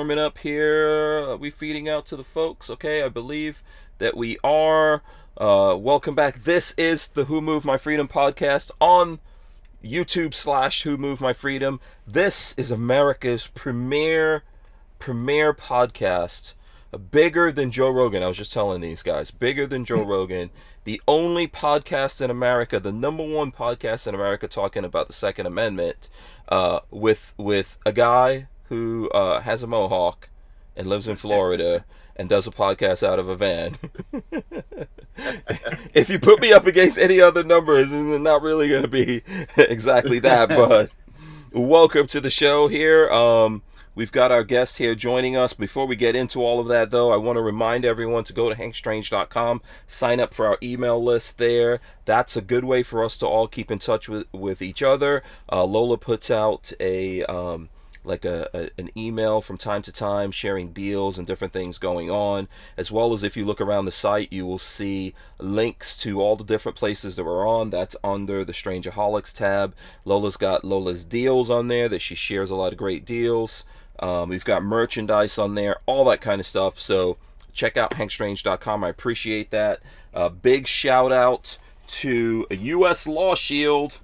warming up here. Are we feeding out to the folks? Okay, I believe that we are. Welcome back. This is the Who Moved My Freedom podcast on YouTube / Who Moved My Freedom. This is America's premier podcast. Bigger than Joe Rogan. I was just telling these guys. Bigger than Joe Rogan. The only podcast in America, the number one podcast in America talking about the Second Amendment, with a guy who has a mohawk and lives in Florida and does a podcast out of a van. If you put me up against any other numbers, it's not really going to be exactly that, but welcome to the show here. We've got our guest here joining us. Before we get into all of that, though, I want to remind everyone to go to hankstrange.com, sign up for our email list there. That's a good way for us to all keep in touch with each other. Lola puts out an email from time to time sharing deals and different things going on, as well as if you look around the site, you will see links to all the different places that we're on. That's under the Strangeaholics tab. Lola's got Lola's deals on there that she shares a lot of great deals. We've got merchandise on there, all that kind of stuff. So check out hankstrange.com. I appreciate that. Big shout out to a U.S. Law Shield.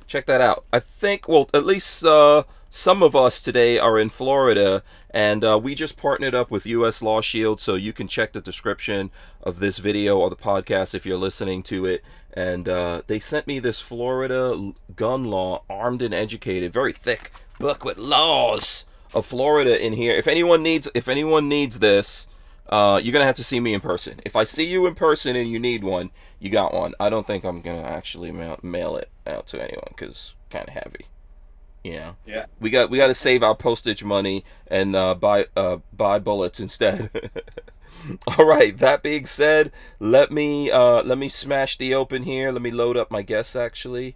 Check that out. I think, well, at least some of us today are in Florida, and we just partnered up with U.S. Law Shield, so you can check the description of this video or the podcast if you're listening to it. And they sent me this Florida gun law, Armed and Educated, very thick book with laws of Florida in here. If anyone needs this, you're gonna have to see me in person. If I see you in person and you need one, you got one. I don't think I'm gonna actually mail it out to anyone because kind of heavy. Yeah. We got to save our postage money and buy bullets instead. All right. That being said, let me smash the open here. Let me load up my guests actually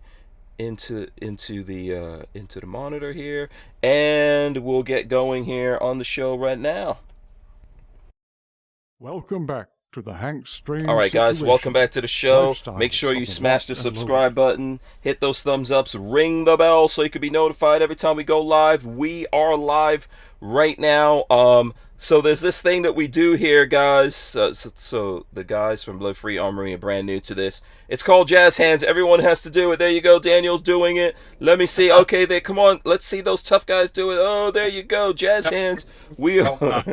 into the monitor here, and we'll get going here on the show right now. Welcome back to the Hank Strange. All right, guys, welcome back to the show. Make sure you of the smash the Walther subscribe button, hit those thumbs ups, ring the bell so you can be notified every time we go live. We are live right now. So there's this thing that we do here, guys. So the guys from Live Free Armory are brand new to this. It's called Jazz Hands. Everyone has to do it. There you go. Daniel's doing it. Let me see. Okay, there. Come on. Let's see those tough guys do it. Oh, there you go. Jazz Hands. We are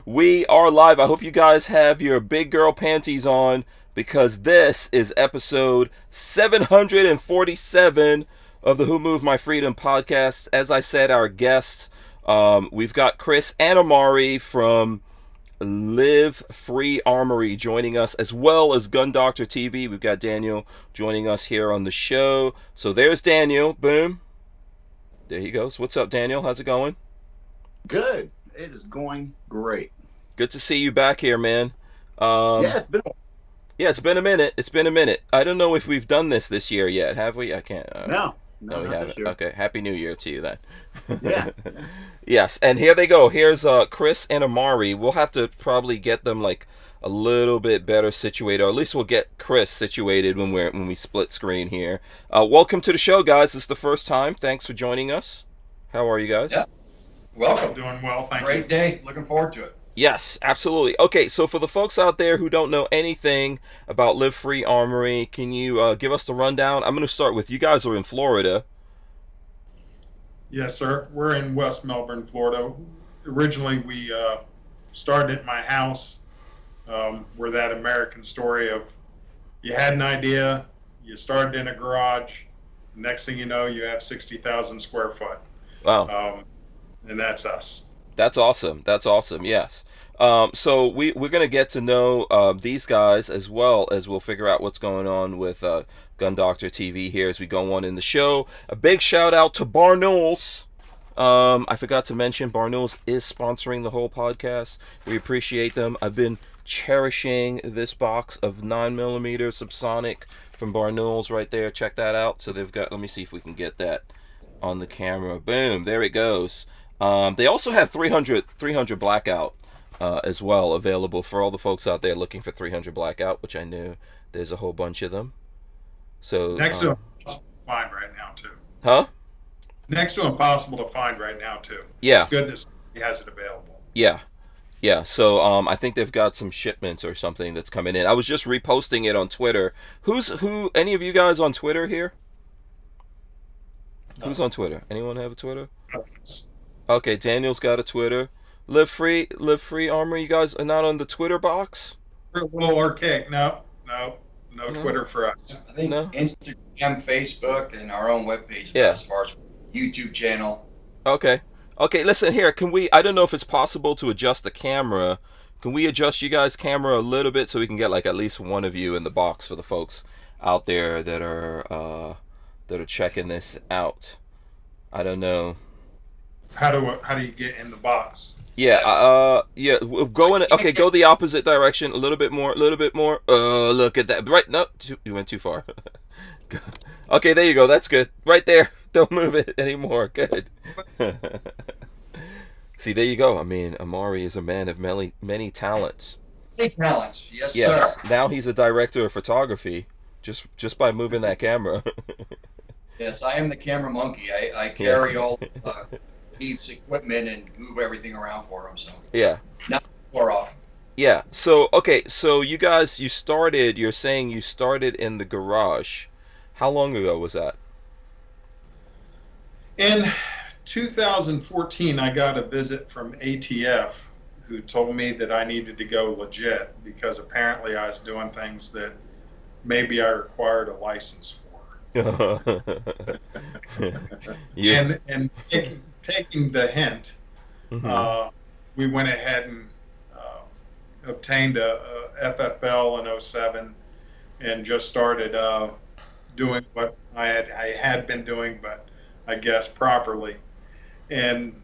we are live. I hope you guys have your big girl panties on, because this is episode 747 of the Who Moved My Freedom podcast. As I said, our guests. We've got Chris and Armory from Live Free Armory joining us, as well as GunDoctorTV. We've got Daniel joining us here on the show. So there's Daniel. Boom. There he goes. What's up, Daniel? How's it going? Good. It is going great. Good to see you back here, man. It's been a minute. It's been a minute. I don't know if we've done this year yet, have we? I can't. No, we haven't. Okay. Happy New Year to you then. Yeah. Yes, and here they go. Here's Chris and Armory. We'll have to probably get them like a little bit better situated, or at least we'll get Chris situated when we split screen here. Welcome to the show, guys. This is the first time. Thanks for joining us. How are you guys? Yeah. Welcome. Doing well, thank you. Great day. Looking forward to it. Yes, absolutely. Okay, so for the folks out there who don't know anything about Live Free Armory, can you give us the rundown? I'm going to start with you guys are in Florida. Yes, sir. We're in West Melbourne, Florida. Originally, we started at my house. We're that American story of you had an idea, you started in a garage, next thing you know, you have 60,000 square foot. Wow. And that's us. That's awesome. That's awesome. Yes. So we're going to get to know these guys, as well as we'll figure out what's going on with GunDoctorTV here as we go on in the show. A big shout out to Barnauls. I forgot to mention Barnauls is sponsoring the whole podcast. We appreciate them. I've been cherishing this box of 9mm subsonic from Barnauls right there. Check that out. So they've got, let me see if we can get that on the camera. Boom, there it goes. They also have 300 blackout as well available for all the folks out there looking for 300 blackout, which I knew there's a whole bunch of them. So next to impossible to find right now too. Huh? Next to impossible to find right now too. Yeah. It's good to see he has it available. Yeah. Yeah, so I think they've got some shipments or something that's coming in. I was just reposting it on Twitter. Who? Any of you guys on Twitter here? Who's on Twitter? Anyone have a Twitter? Okay, Daniel's got a Twitter. Live free Armory. You guys are not on the Twitter box? We're a little archaic. No Twitter for us. I think No? Instagram, Facebook, and our own webpage Yeah. as far as YouTube channel. Okay. Okay, listen here. Can we? I don't know if it's possible to adjust the camera. Can we adjust you guys' camera a little bit so we can get like at least one of you in the box for the folks out there that are checking this out? I don't know. How do you get in the box? Yeah, go in. Okay, go the opposite direction. A little bit more. Look at that. Right, no, you went too far. Okay, there you go. That's good. Right there. Don't move it anymore. Good. See, there you go. I mean, Armory is a man of many talents. Big talents, yes, Yes. sir. Now he's a director of photography, just by moving that camera. Yes, I am the camera monkey. I carry all Keith's equipment and move everything around for him. So Yeah. not far off. Yeah. So okay. So you guys, you're saying you started in the garage. How long ago was that? In 2014, I got a visit from ATF who told me that I needed to go legit because apparently I was doing things that maybe I required a license for. Yeah. And taking the hint, Mhm. we went ahead and obtained a FFL in '07 and just started doing what I had been doing, but I guess properly, and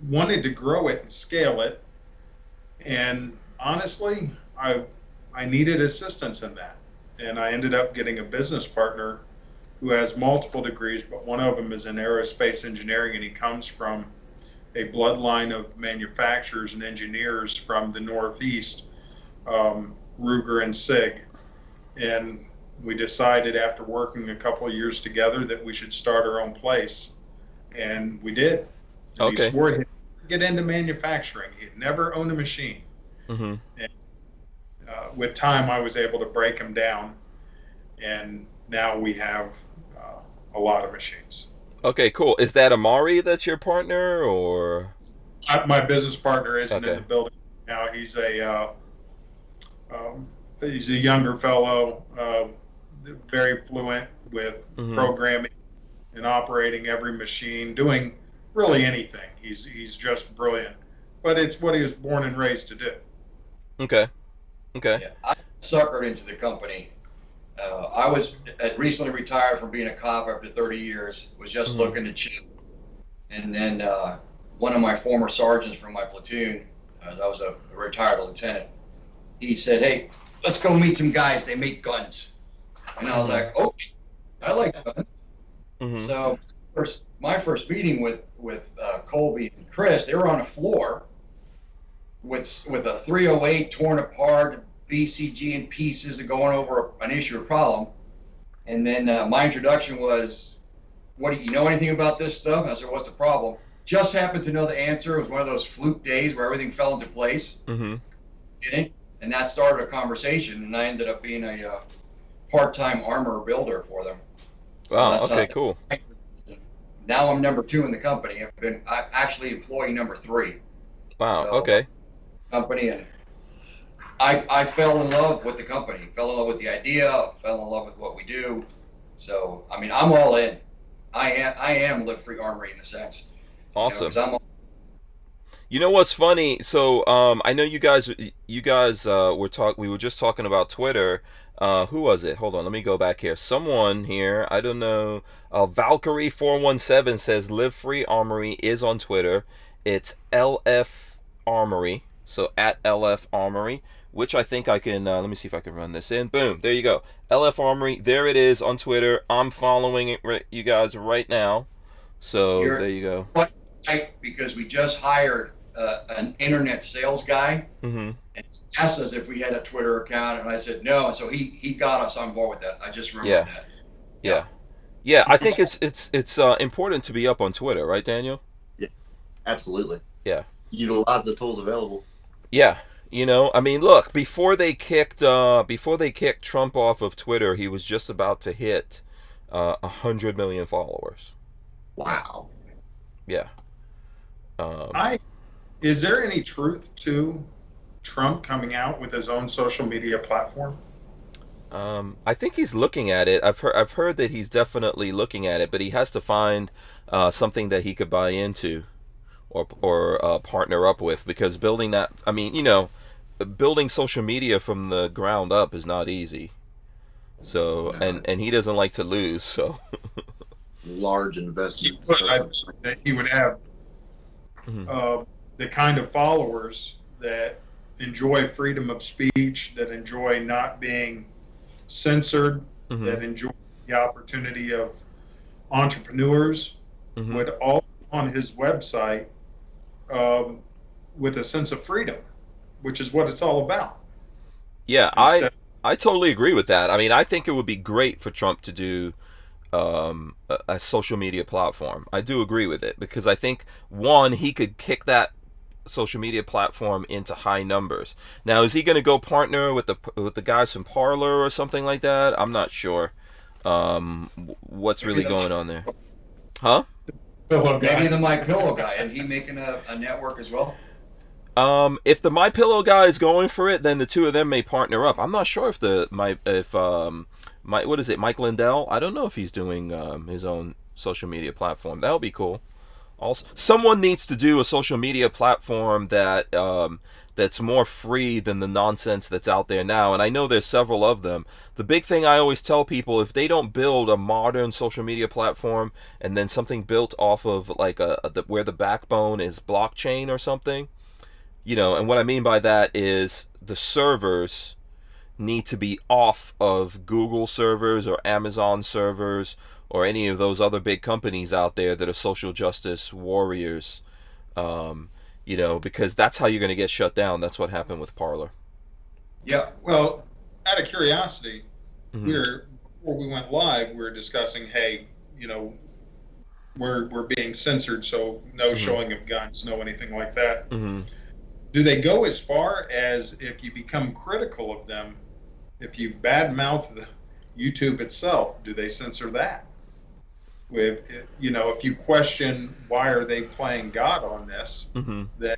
wanted to grow it and scale it. And honestly, I needed assistance in that, and I ended up getting a business partner who has multiple degrees, but one of them is in aerospace engineering, and he comes from a bloodline of manufacturers and engineers from the Northeast, Ruger and SIG. And we decided after working a couple of years together that we should start our own place. And we did. And Okay. He swore he'd get into manufacturing. He'd never owned a machine. Mhm. And with time, I was able to break him down. And now we have a lot of machines. Okay. Cool. Is that Armory that's your partner, or? My business partner isn't Okay. in the building now. He's a younger fellow, very fluent with Mhm. programming and operating every machine, doing really anything. He's just brilliant, but it's what he was born and raised to do. Okay. Okay. Yeah, I suckered into the company. Had recently retired from being a cop after 30 years. Was just Mhm. looking to chill, and then one of my former sergeants from my platoon, I was a retired lieutenant. He said, "Hey, let's go meet some guys. They make guns." And I was like, "Oh, I like guns." Mhm. So my first meeting with Colby and Chris, they were on a floor with a 308 torn apart, BCG in pieces, and going over an issue or problem. And then my introduction was, "What do you know anything about this stuff?" I said, "What's the problem?" Just happened to know the answer. It was one of those fluke days where everything fell into place. Mhm. And that started a conversation, and I ended up being a part-time armor builder for them. So Wow. that's Okay. how- Cool. Now I'm number 2 in the company. I'm actually employee number 3 Wow. So- Okay. company, and I fell in love with the company, fell in love with the idea, fell in love with what we do. So I mean, I'm all in. I am Live Free Armory in a sense. Awesome. 'Cause I'm You know what's funny? So I know you guys we were just talking about Twitter. Who was it? Hold on, let me go back here. Someone here, I don't know. Valkyrie417 says Live Free Armory is on Twitter. It's LF Armory, so at LF Armory, which I think I can. Let me see if I can run this in. Boom, there you go. LF Armory, there it is on Twitter. I'm following it, you guys, right now. So You're- there you go. right because we just hired an internet sales guy, Mm-hmm. and he asked us if we had a Twitter account, and I said no. So he got us on board with that. I just remembered that. Yeah. I think it's important to be up on Twitter, right, Daniel? Absolutely. Yeah. Utilize the tools available. Yeah. You know, I mean, look, before they kicked Trump off of Twitter, he was just about to hit 100 million followers. Wow. Yeah. Is there any truth to Trump coming out with his own social media platform? I think he's looking at it. I've heard that he's definitely looking at it, but he has to find something that he could buy into or partner up with, because building that, I mean, you know, building social media from the ground up is not easy. So, and he doesn't like to lose, so. Large investment. That he would have the kind of followers that enjoy freedom of speech, that enjoy not being censored, that enjoy the opportunity of entrepreneurs, would all on his website with a sense of freedom, which is what it's all about. Yeah, I totally agree with that. I mean, I think it would be great for Trump to do a social media platform. I do agree with it, because I think, one, he could kick that social media platform into high numbers. Now, is he going to go partner with the guys from Parler or something like that? I'm not sure. What's really going on there? Huh? Maybe the My Pillow guy, and he making a network as well. If the My Pillow guy is going for it, then the two of them may partner up. I'm not sure if Mike Lindell? I don't know if he's doing his own social media platform. That would be cool. Also, someone needs to do a social media platform that that's more free than the nonsense that's out there now. And I know there's several of them. The big thing I always tell people, if they don't build a modern social media platform and then something built off of like where the backbone is blockchain or something, you know, and what I mean by that is the servers need to be off of Google servers or Amazon servers or any of those other big companies out there that are social justice warriors, you know, because that's how you're going to get shut down. That's what happened with Parler. Yeah, well, out of curiosity, before we went live, we were discussing, hey, you know, we're being censored, so no showing of guns, no anything like that. Do they go as far as, if you become critical of them, if you badmouth the YouTube itself, do they censor that? With, you know, if you question why are they playing God on this, then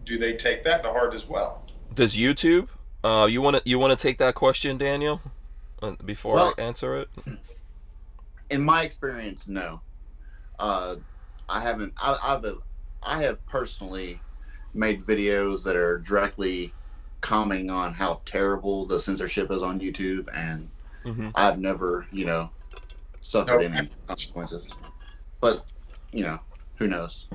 do they take that to heart as well? Does YouTube? You want to take that question, Daniel, before I answer it? In my experience, no. I haven't. I have personally made videos that are directly commenting on how terrible the censorship is on YouTube, and I've never, you know, suffered any consequences. But, you know, who knows?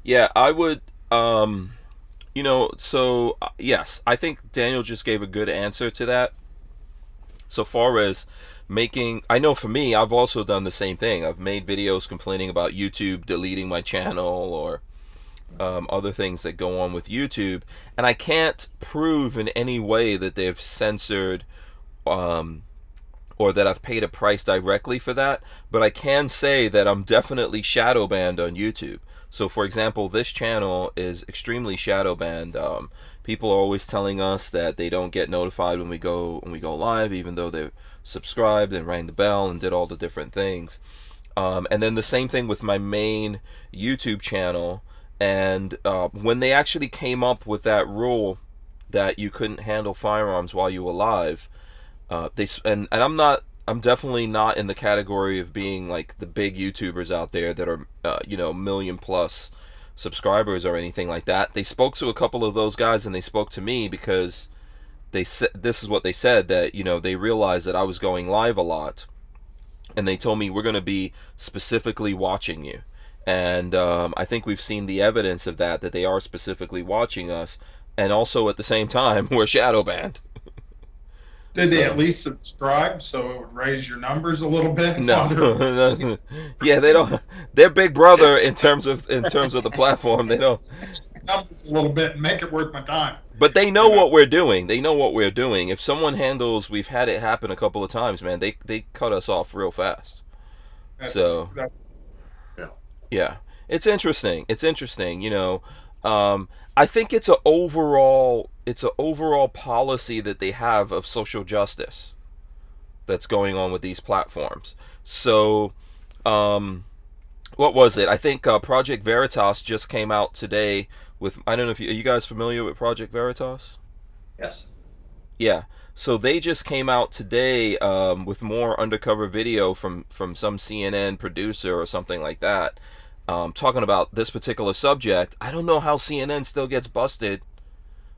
Yeah, I would, you know, so, yes, I think Daniel just gave a good answer to that. So far as I know for me, I've also done the same thing. I've made videos complaining about YouTube deleting my channel or other things that go on with YouTube, and I can't prove in any way that they've censored or that I've paid a price directly for that, but I can say that I'm definitely shadow banned on YouTube. So for example, this channel is extremely shadow banned. People are always telling us that they don't get notified when we go live, even though they're subscribed and rang the bell and did all the different things. And then the same thing with my main YouTube channel. And when they actually came up with that rule that you couldn't handle firearms while you were live, I'm definitely not in the category of being like the big YouTubers out there that are you know, million plus subscribers or anything like that. They spoke to a couple of those guys, and they spoke to me because they said, this is what they said, that, you know, they realized that I was going live a lot, and they told me, we're going to be specifically watching you. And I think we've seen the evidence of that they are specifically watching us, and also at the same time we're shadow banned. Did they at least subscribe so it would raise your numbers a little bit? No. Yeah, they don't. They're Big Brother in terms of the platform. They don't. Numbers a little bit and make it worth my time. But they know what we're doing. They know what we're doing. If someone handles, we've had it happen a couple of times, man. They cut us off real fast. Yeah. It's interesting. It's interesting. I think it's a overall policy that they have of social justice that's going on with these platforms. So, what was it? I think Project Veritas just came out today with. I don't know if are you guys familiar with Project Veritas? Yes. Yeah. So they just came out today with more undercover video from some CNN producer or something like that, talking about this particular subject. I don't know how CNN still gets busted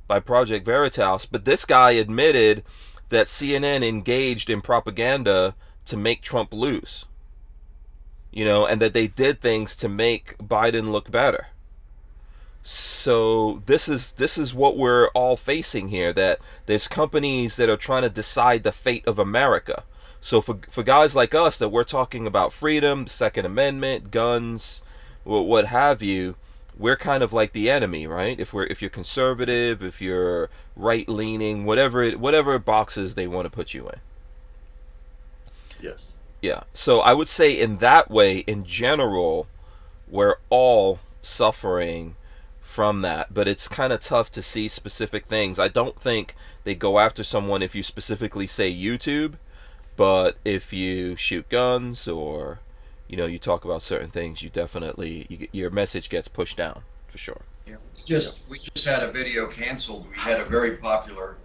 by Project Veritas, but this guy admitted that CNN engaged in propaganda to make Trump lose. And that they did things to make Biden look better. So this is what we're all facing here, that there's companies that are trying to decide the fate of America. So for guys like us that we're talking about freedom, Second Amendment, guns, what have you, we're kind of like the enemy, right? If you're conservative, if you're right leaning, whatever boxes they want to put you in. Yes. Yeah. So I would say in that way, in general, we're all suffering from that, but it's kind of tough to see specific things. I don't think they go after someone if you specifically say YouTube, but if you shoot guns or you talk about certain things, you definitely your message gets pushed down for sure. Yeah, we just had a video canceled. We had a very popular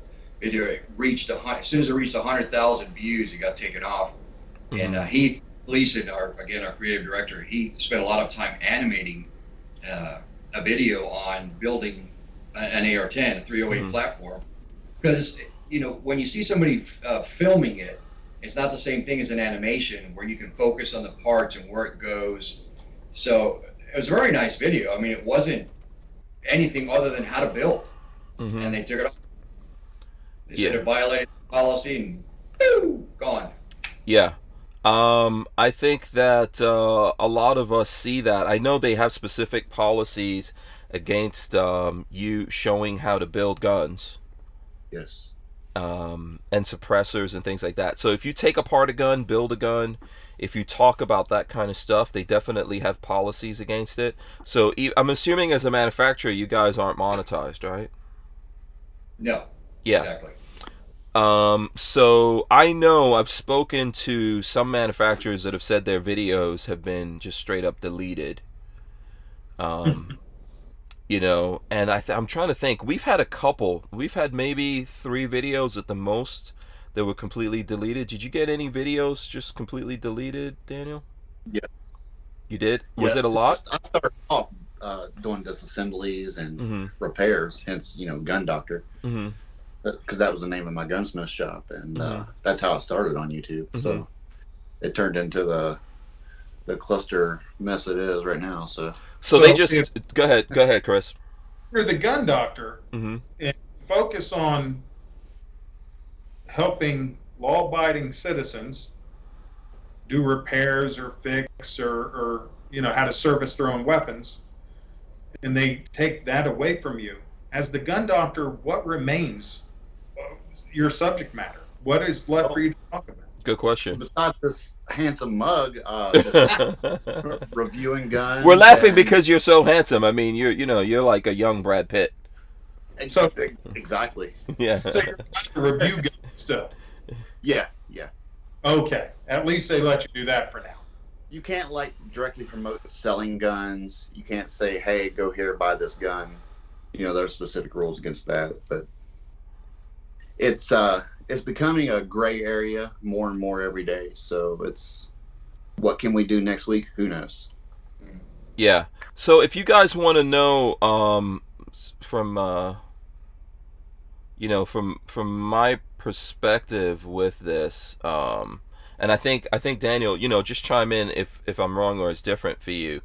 video. It reached as soon as it reached 100,000 views, it got taken off. Mm-hmm. And Heath Gleason, our creative director, he spent a lot of time animating a video on building an AR-10, a 308 platform, because when you see somebody filming it, it's not the same thing as an animation where you can focus on the parts and where it goes. So it was a very nice video. I mean, it wasn't anything other than how to build, and they took it off. They said it violated the policy, and boom, gone. Yeah. I think that a lot of us see that. I know they have specific policies against you showing how to build guns. Yes. And suppressors and things like that. So if you take apart a gun, build a gun, if you talk about that kind of stuff, they definitely have policies against it. So I'm assuming as a manufacturer, you guys aren't monetized, right? No. Yeah. Exactly. So I know I've spoken to some manufacturers that have said their videos have been just straight up deleted. And I'm trying to think. We've had a couple. We've had maybe 3 videos at the most that were completely deleted. Did you get any videos just completely deleted, Daniel? Yeah. You did? Was it a lot? I started off doing disassemblies and repairs, hence, Gun Doctor. Because that was the name of my gunsmith shop, and that's how I started on YouTube. So it turned into the cluster mess it is right now. So they just go ahead, Chris. You're the gun doctor, and focus on helping law-abiding citizens do repairs or fix or how to service their own weapons, and they take that away from you. As the gun doctor, what remains your subject matter? What is left for you to talk about? Good question. Besides this handsome mug, reviewing guns. We're laughing because you're so handsome. I mean, you're like a young Brad Pitt. So exactly. Yeah. So you're a review guy still. Yeah. Okay. At least they let you do that for now. You can't directly promote selling guns. You can't say, "Hey, go here, buy this gun." There's specific rules against that, but it's becoming a gray area more and more every day. So it's what can we do next week? Who knows? Yeah. So if you guys want to know from my perspective with this, and I think Daniel, just chime in if I'm wrong or it's different for you.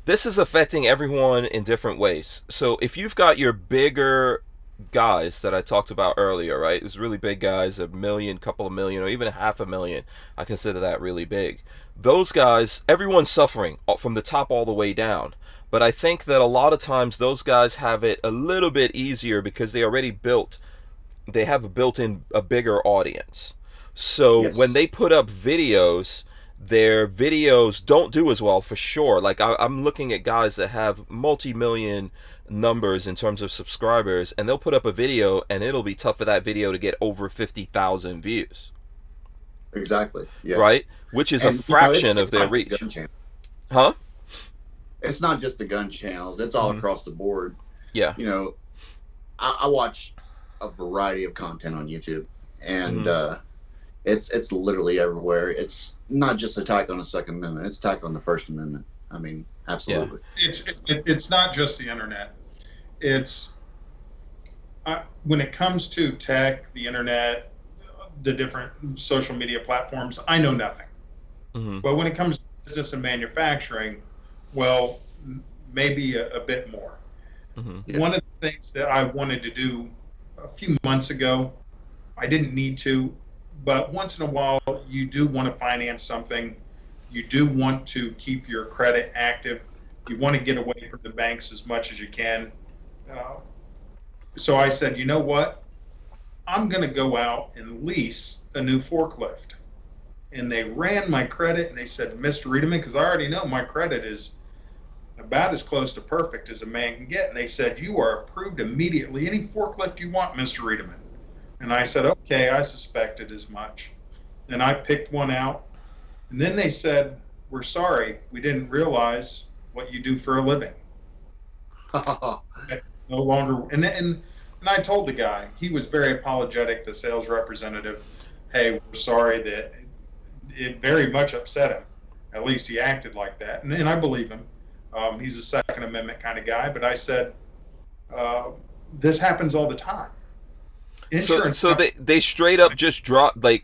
This is affecting everyone in different ways. So if you've got your bigger guys that I talked about earlier, right? It's really big guys, 1 million, couple of million, or even 500,000. I consider that really big. Those guys, everyone's suffering from the top all the way down. But I think that a lot of times those guys have it a little bit easier because they have built in a bigger audience. So when they put up videos their videos don't do as well for sure. Like I'm looking at guys that have multi-million numbers in terms of subscribers, and they'll put up a video and it'll be tough for that video to get over 50,000 views. Exactly. Yeah. Right? Which is And, a fraction it's of their not just reach. gun channels. Huh? It's not just the gun channels. It's all across the board. Yeah. You know, I watch a variety of content on YouTube, and it's literally everywhere. It's not just attack on the Second Amendment. It's attack on the First Amendment. I mean, absolutely. Yeah. It's not just the internet. It's when it comes to tech, the internet, the different social media platforms, I know nothing. But when it comes to business and manufacturing, well, maybe a bit more. Yeah. One of the things that I wanted to do a few months ago, I didn't need to, but once in a while, you do want to finance something. You do want to keep your credit active. You want to get away from the banks as much as you can. So I said, you know what? I'm going to go out and lease a new forklift. And they ran my credit, and they said, Mr. Riedemann, because I already know my credit is about as close to perfect as a man can get. And they said, you are approved immediately. Any forklift you want, Mr. Riedemann. And I said, okay, I suspected as much. And I picked one out. And then they said, we're sorry, we didn't realize what you do for a living. It's no longer, and I told the guy, he was very apologetic, the sales representative, hey, we're sorry, that it very much upset him. At least he acted like that. And I believe him. He's a Second Amendment kind of guy. But I said, this happens all the time. So they straight up just dropped, they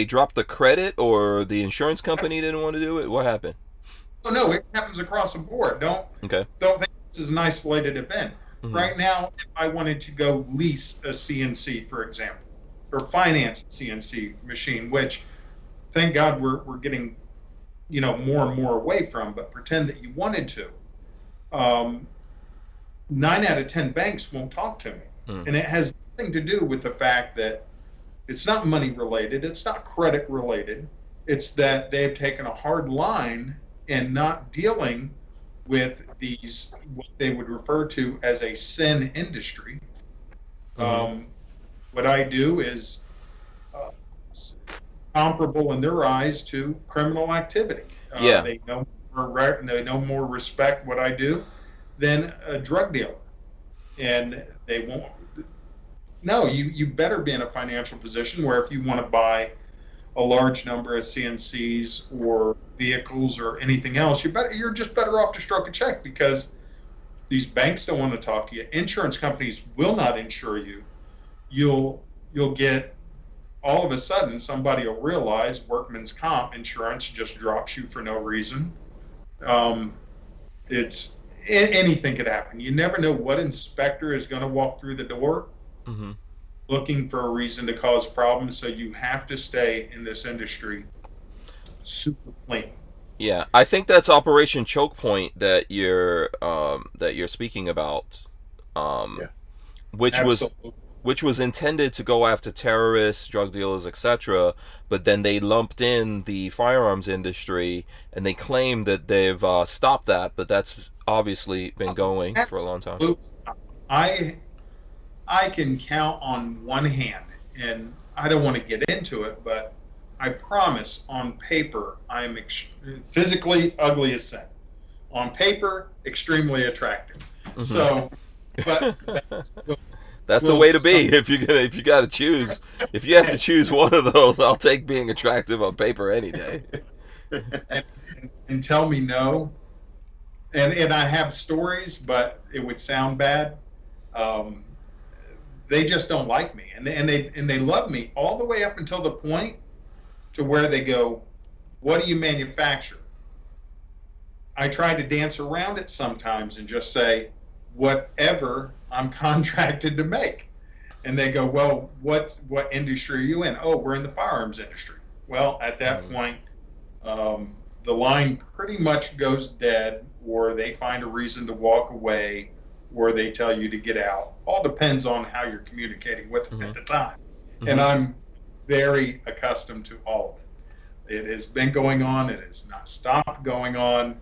dropped the credit, or the insurance company didn't want to do it? What happened? Oh, no, it happens across the board. Don't think this is an isolated event. Right now, if I wanted to go lease a CNC, for example, or finance a CNC machine, which thank God we're getting, more and more away from, but pretend that you wanted to. 9 out of 10 banks won't talk to me. And it has nothing to do with the fact that it's not money related, it's not credit related. It's that they've taken a hard line and not dealing with these, what they would refer to as a sin industry. What I do is comparable in their eyes to criminal activity. They no more respect what I do than a drug dealer, and they won't. No, you better be in a financial position where if you want to buy a large number of CNCs or vehicles or anything else, you're just better off to stroke a check, because these banks don't want to talk to you. Insurance companies will not insure you. You'll get, all of a sudden, somebody will realize workman's comp insurance just drops you for no reason. It's anything could happen. You never know what inspector is going to walk through the door looking for a reason to cause problems. So you have to stay in this industry super clean. Yeah, I think that's Operation Choke Point that you're speaking about, which was intended to go after terrorists, drug dealers, etc. But then they lumped in the firearms industry, and they claim that they've stopped that, but that's obviously been going for a long time. I can count on one hand, and I don't want to get into it, but I promise, on paper, I am physically ugly as sin. On paper, extremely attractive. So, but that's the way to be. If you got to choose, if you have to choose one of those, I'll take being attractive on paper any day. and tell me no. And I have stories, but it would sound bad. They just don't like me, and they love me all the way up until the point to where they go, what do you manufacture? I try to dance around it sometimes and just say, whatever I'm contracted to make. And they go, well, what industry are you in? Oh, we're in the firearms industry. Well, at that point, the line pretty much goes dead, or they find a reason to walk away, or they tell you to get out. All depends on how you're communicating with them at the time. And I'm very accustomed to all of It has been going on. It has not stopped going on.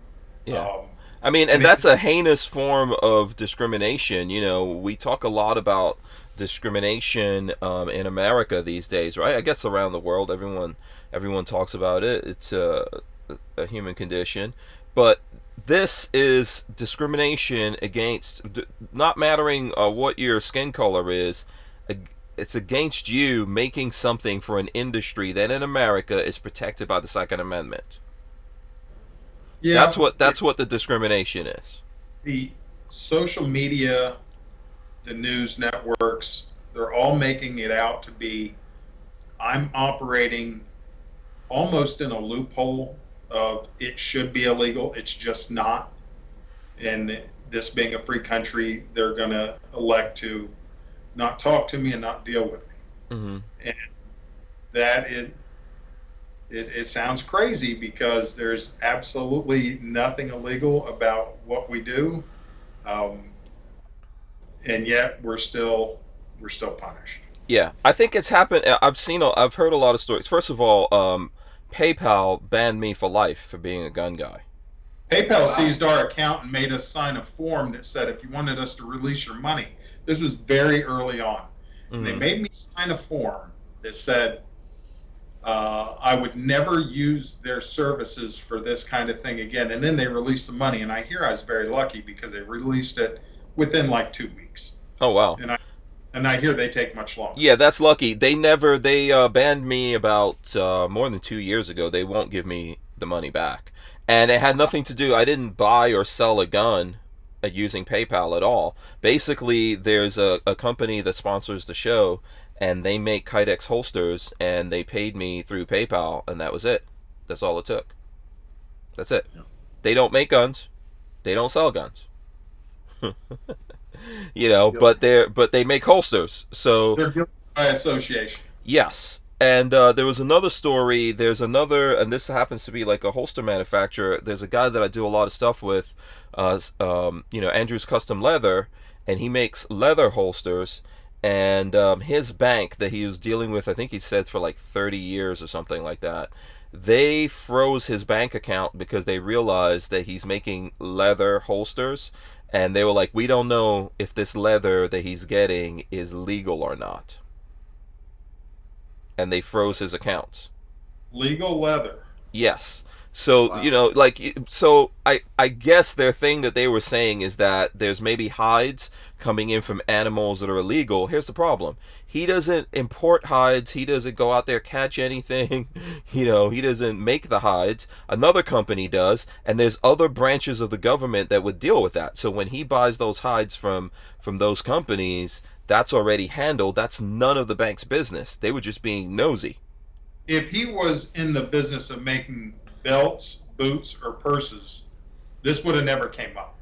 Yeah. I mean, and that's a heinous form of discrimination. You know, we talk a lot about discrimination in America these days, right? I guess around the world, everyone talks about it. It's a human condition, but this is discrimination against, not mattering what your skin color is. It's against you making something for an industry that in America is protected by the Second Amendment. Yeah, that's what the discrimination is. The social media, the news networks, they're all making it out to be, I'm operating almost in a loophole of it should be illegal, it's just not. And this being a free country, they're going to elect to not talk to me and not deal with me. Mm-hmm. And that is, it sounds crazy because there's absolutely nothing illegal about what we do, and yet we're still punished. Yeah, I think it's happened. I've heard a lot of stories. First of all, PayPal banned me for life for being a gun guy. PayPal seized our account and made us sign a form that said if you wanted us to release your money, this was very early on. Mm-hmm. They made me sign a form that said I would never use their services for this kind of thing again. And then they released the money, and I was very lucky because they released it within like 2 weeks. Oh wow! And I hear they take much longer. Yeah, that's lucky. They banned me about more than 2 years ago. They won't give me the money back, and it had nothing to do. I didn't buy or sell a gun using PayPal at all. Basically, there's a company that sponsors the show, and they make Kydex holsters, and they paid me through PayPal, and that was it. That's all it took. That's it. Yeah. They don't make guns. They don't sell guns. You know, but they make holsters. So They're guilty by association. yes. And there was another story. There's another, and this happens to be like a holster manufacturer. There's a guy that I do a lot of stuff with, Andrew's Custom Leather, and he makes leather holsters. And his bank that he was dealing with, I think he said for like 30 years or something like that, they froze his bank account because they realized that he's making leather holsters. And they were like, we don't know if this leather that he's getting is legal or not. And they froze his accounts. Legal leather. Yes. So, Wow. I guess their thing that they were saying is that there's maybe hides coming in from animals that are illegal. Here's the problem. He doesn't import hides. He doesn't go out there catch anything. He doesn't make the hides. Another company does, and there's other branches of the government that would deal with that. So when he buys those hides from those companies, that's already handled. That's none of the bank's business. They were just being nosy. If he was in the business of making belts, boots, or purses, this would have never came up.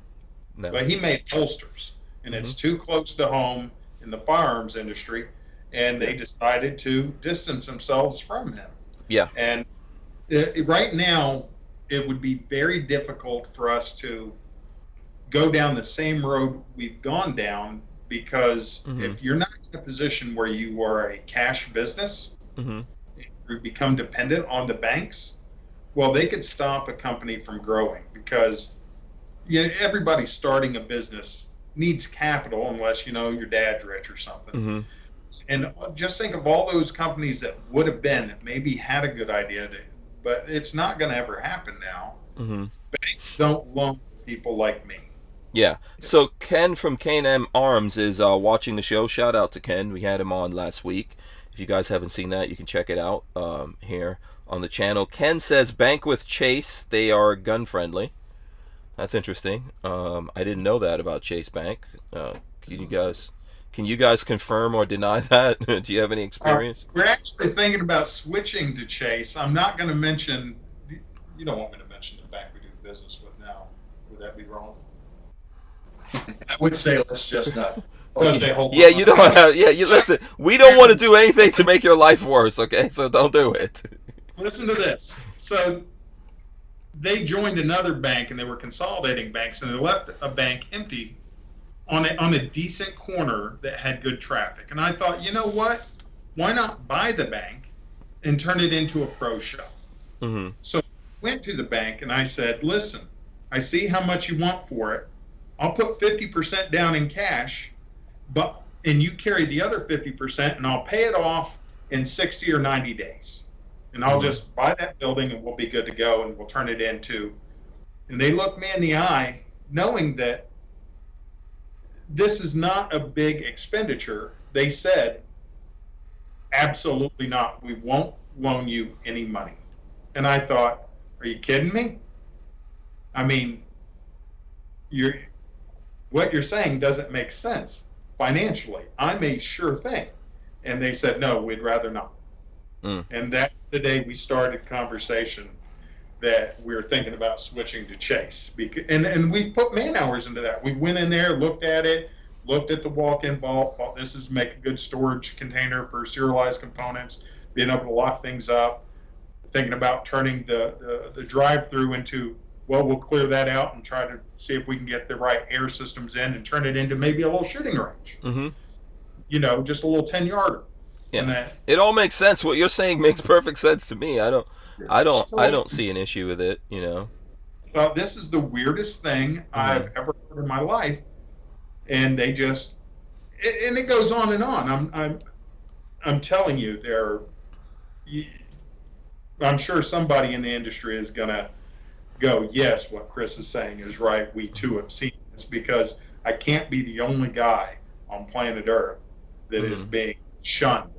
No. But he made holsters, and it's too close to home in the firearms industry, and they decided to distance themselves from him. Yeah. And right now, it would be very difficult for us to go down the same road we've gone down, because if you're not in a position where you are a cash business, you become dependent on the banks, well, they could stop a company from growing, because everybody starting a business needs capital unless your dad's rich or something. And just think of all those companies that would have been, that maybe had a good idea, but it's not going to ever happen now. Banks don't loan people like me. Yeah. So Ken from K&M Arms is watching the show. Shout out to Ken. We had him on last week. If you guys haven't seen that, you can check it out here on the channel. Ken says bank with Chase, they are gun friendly. That's interesting. I didn't know that about Chase Bank. Can you guys confirm or deny that? Do you have any experience? We're actually thinking about switching to Chase. I'm not going to mention. You don't want me to mention the bank we do business with now. Would that be wrong? I would say let's just not. Yeah, you don't have. Yeah, you listen. We don't want to do anything to make your life worse. Okay, so don't do it. Listen to this. So they joined another bank, and they were consolidating banks, and they left a bank empty on a decent corner that had good traffic. And I thought, you know what? Why not buy the bank and turn it into a pro shop? Mm-hmm. So I went to the bank and I said, listen, I see how much you want for it. I'll put 50% down in cash, and you carry the other 50% and I'll pay it off in 60 or 90 days. And I'll just buy that building and we'll be good to go and we'll turn it into. And they looked me in the eye knowing that this is not a big expenditure. They said, absolutely not. We won't loan you any money. And I thought, are you kidding me? I mean, what you're saying doesn't make sense financially. I'm a sure thing. And they said, no, we'd rather not. And that's the day we started conversation that we were thinking about switching to Chase. And we put man hours into that. We went in there, looked at it, looked at the walk-in vault, thought this is make a good storage container for serialized components, being able to lock things up, thinking about turning the drive-through into, well, we'll clear that out and try to see if we can get the right air systems in and turn it into maybe a little shooting range. Mm-hmm. You know, just a little 10-yarder. Yeah. It all makes sense. What you're saying makes perfect sense to me. I don't see an issue with it, you know. Well, this is the weirdest thing I've ever heard in my life. And they just, and it goes on and on. I'm telling you, I'm sure somebody in the industry is going to go, yes, what Chris is saying is right. We too have seen this, because I can't be the only guy on planet Earth that is being shunned.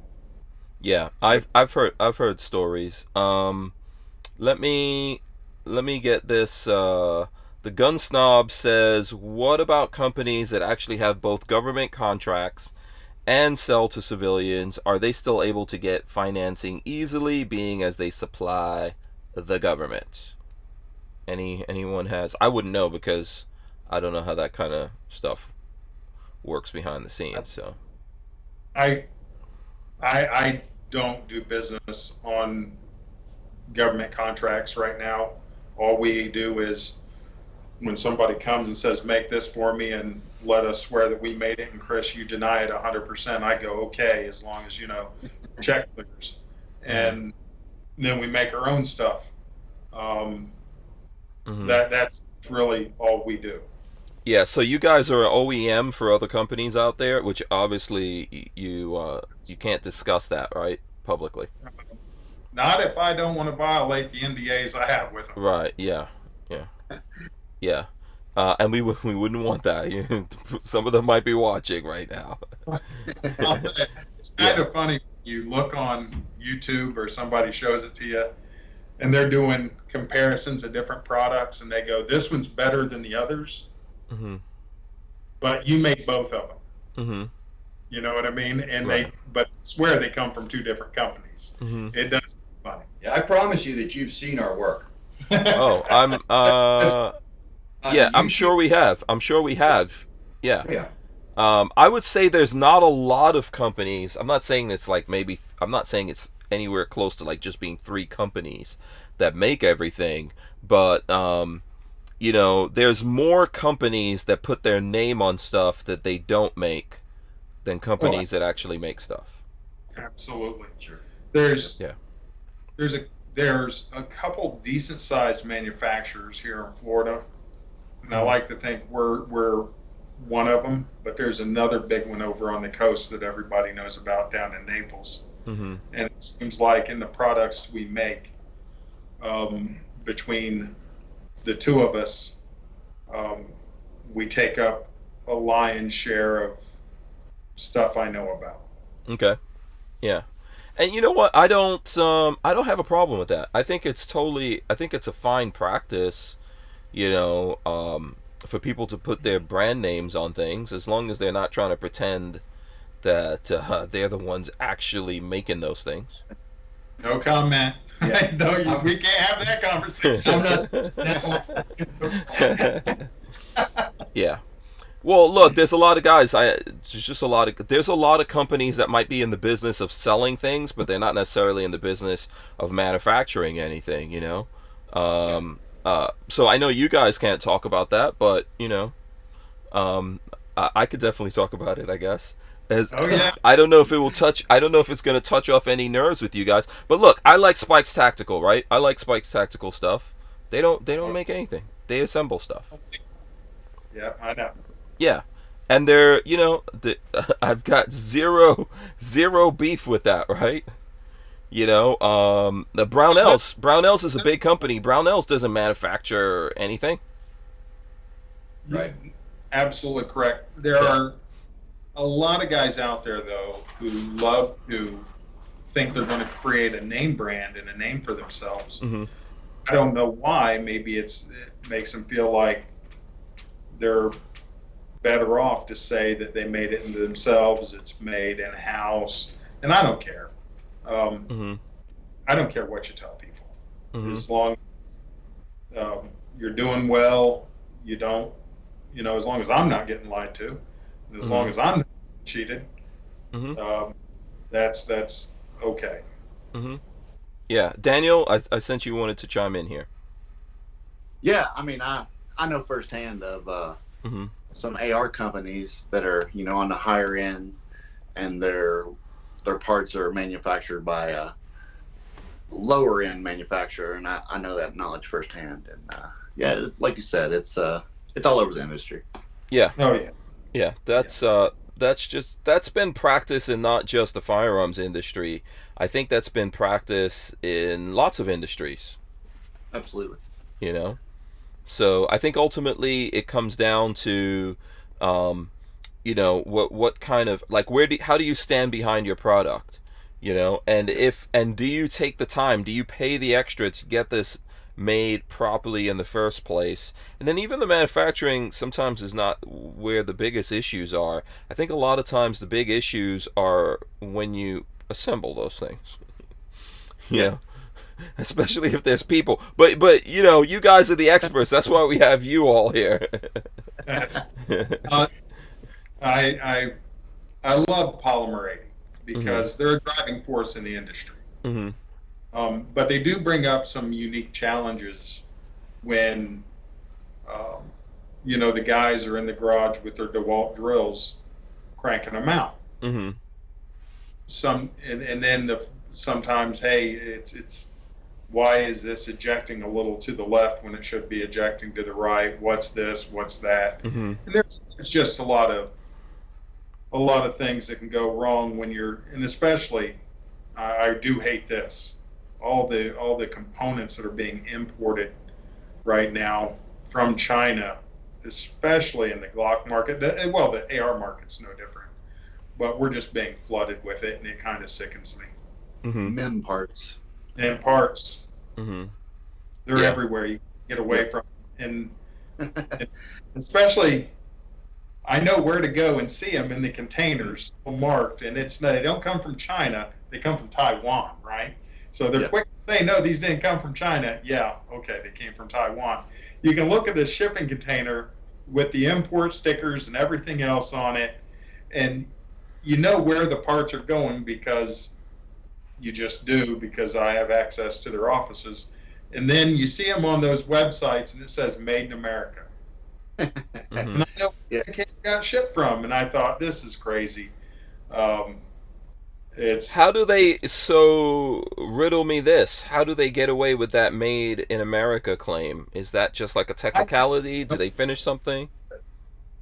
Yeah, I've heard stories. Let me get this. The Gun Snob says, what about companies that actually have both government contracts and sell to civilians? Are they still able to get financing easily, being as they supply the government? Anyone has? I wouldn't know, because I don't know how that kind of stuff works behind the scenes. So I don't do business on government contracts right now. All we do is, when somebody comes and says, make this for me and let us swear that we made it, and Chris, you deny it 100%, I go, okay, as long as, you know, check clears. And then we make our own stuff. That's really all we do. Yeah, so you guys are an OEM for other companies out there, which obviously you can't discuss that, right, publicly. Not if I don't want to violate the NDAs I have with them. Right. Yeah. And we wouldn't want that. Some of them might be watching right now. It's kind of funny. You look on YouTube or somebody shows it to you, and they're doing comparisons of different products, and they go, this one's better than the others, but you make both of them. You know what I mean? And but swear they come from two different companies. It does be funny. Yeah, I promise you that you've seen our work. Oh, I'm sure we have. Yeah. I would say there's not a lot of companies. I'm not saying it's like I'm not saying it's anywhere close to like just being 3 companies that make everything, but you know, there's more companies that put their name on stuff that they don't make than companies that actually make stuff. Absolutely. Sure. There's a couple decent sized manufacturers here in Florida, and I like to think we're one of them, but there's another big one over on the coast that everybody knows about down in Naples. And it seems like in the products we make, between the two of us, we take up a lion's share of stuff I know about. Okay. Yeah. And you know what? I don't have a problem with that. I think it's a fine practice, you know, for people to put their brand names on things, as long as they're not trying to pretend that they're the ones actually making those things. No comment. Yeah. No, we can't have that conversation. I'm not. Yeah. Well, look, there's a lot of guys. There's a lot of companies that might be in the business of selling things, but they're not necessarily in the business of manufacturing anything, you know. So I know you guys can't talk about that, but you know, I could definitely talk about it, I guess. As, Oh yeah. I don't know if it will touch. I don't know if it's going to touch off any nerves with you guys. But look, I like Spike's Tactical, right? I like Spike's Tactical stuff. They don't make anything. They assemble stuff. Yeah, I know. Yeah, and they're I've got zero beef with that, right? The Brownells is a big company. Brownells doesn't manufacture anything. Right. Absolutely correct. There are a lot of guys out there, though, who love to think they're going to create a name brand and a name for themselves. Mm-hmm. I don't know why. Maybe it makes them feel like they're better off to say that they made it into themselves. It's made in house, and I don't care. I don't care what you tell people, as long as you're doing well. You don't, as long as I'm not getting lied to, and as long as I'm not cheated, that's okay. Yeah, Daniel, I sent you wanted to chime in here. Yeah, I mean, I know firsthand of some AR companies that are on the higher end, and their parts are manufactured by a lower end manufacturer, and I know that knowledge firsthand. And yeah, like you said, it's all over the industry. Yeah. Oh yeah. Yeah, that's been practice in not just the firearms industry. I think that's been practice in lots of industries. Absolutely. So I think ultimately it comes down to, what kind of, like, how do you stand behind your product, and do you take the time, do you pay the extra to get this made properly in the first place? And then even the manufacturing sometimes is not where the biggest issues are. I think a lot of times the big issues are when you assemble those things. Especially if there's people. But you guys are the experts. That's why we have you all here. I love Polymer 80 because they're a driving force in the industry. But they do bring up some unique challenges when, the guys are in the garage with their DeWalt drills, cranking them out. Sometimes, hey, it's why is this ejecting a little to the left when it should be ejecting to the right? What's this? What's that? And there's just a lot of things that can go wrong when and especially, I do hate this. All the components that are being imported right now from China, especially in the Glock market. The AR market's no different, but we're just being flooded with it, and it kind of sickens me. Men parts. And parts. They're everywhere. You get away from them. And especially, I know where to go and see them in the containers marked, and they don't come from China. They come from Taiwan, right? So they're quick to say, no, these didn't come from China. Yeah, okay, they came from Taiwan. You can look at the shipping container with the import stickers and everything else on it, and you know where the parts are going because you just do, because I have access to their offices. And then you see them on those websites, and it says Made in America. And I know where it got shipped from, and I thought, this is crazy. How do they, so riddle me this, how do they get away with that Made in America claim? Is that just like a technicality? Do they finish something?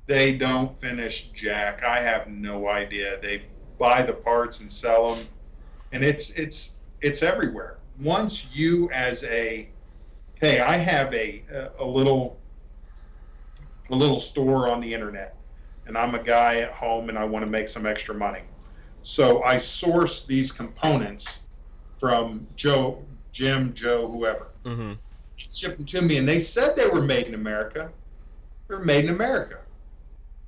They don't finish jack. I have no idea. They buy the parts and sell them, and it's everywhere. Once you hey, I have a little store on the internet, and I'm a guy at home and I want to make some extra money. So I source these components from Jim, Joe, whoever. Ship them to me, and they said they were made in America. They're made in America.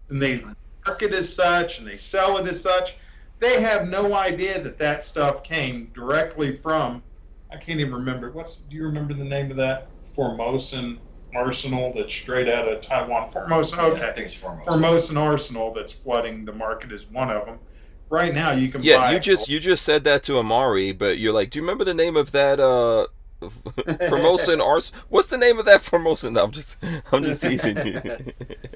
And they market as such, and they sell it as such. They have no idea that stuff came directly from, I can't even remember. Do you remember the name of that? Formosan Arsenal that's straight out of Taiwan. Formosan, okay. Yeah, I think it's Formosan. Formosan Arsenal that's flooding the market is one of them. Right now, you can buy. Yeah, you just said that to Armory, but you're like, do you remember the name of that Formosan arse. What's the name of that Formosan? No, I'm just teasing you.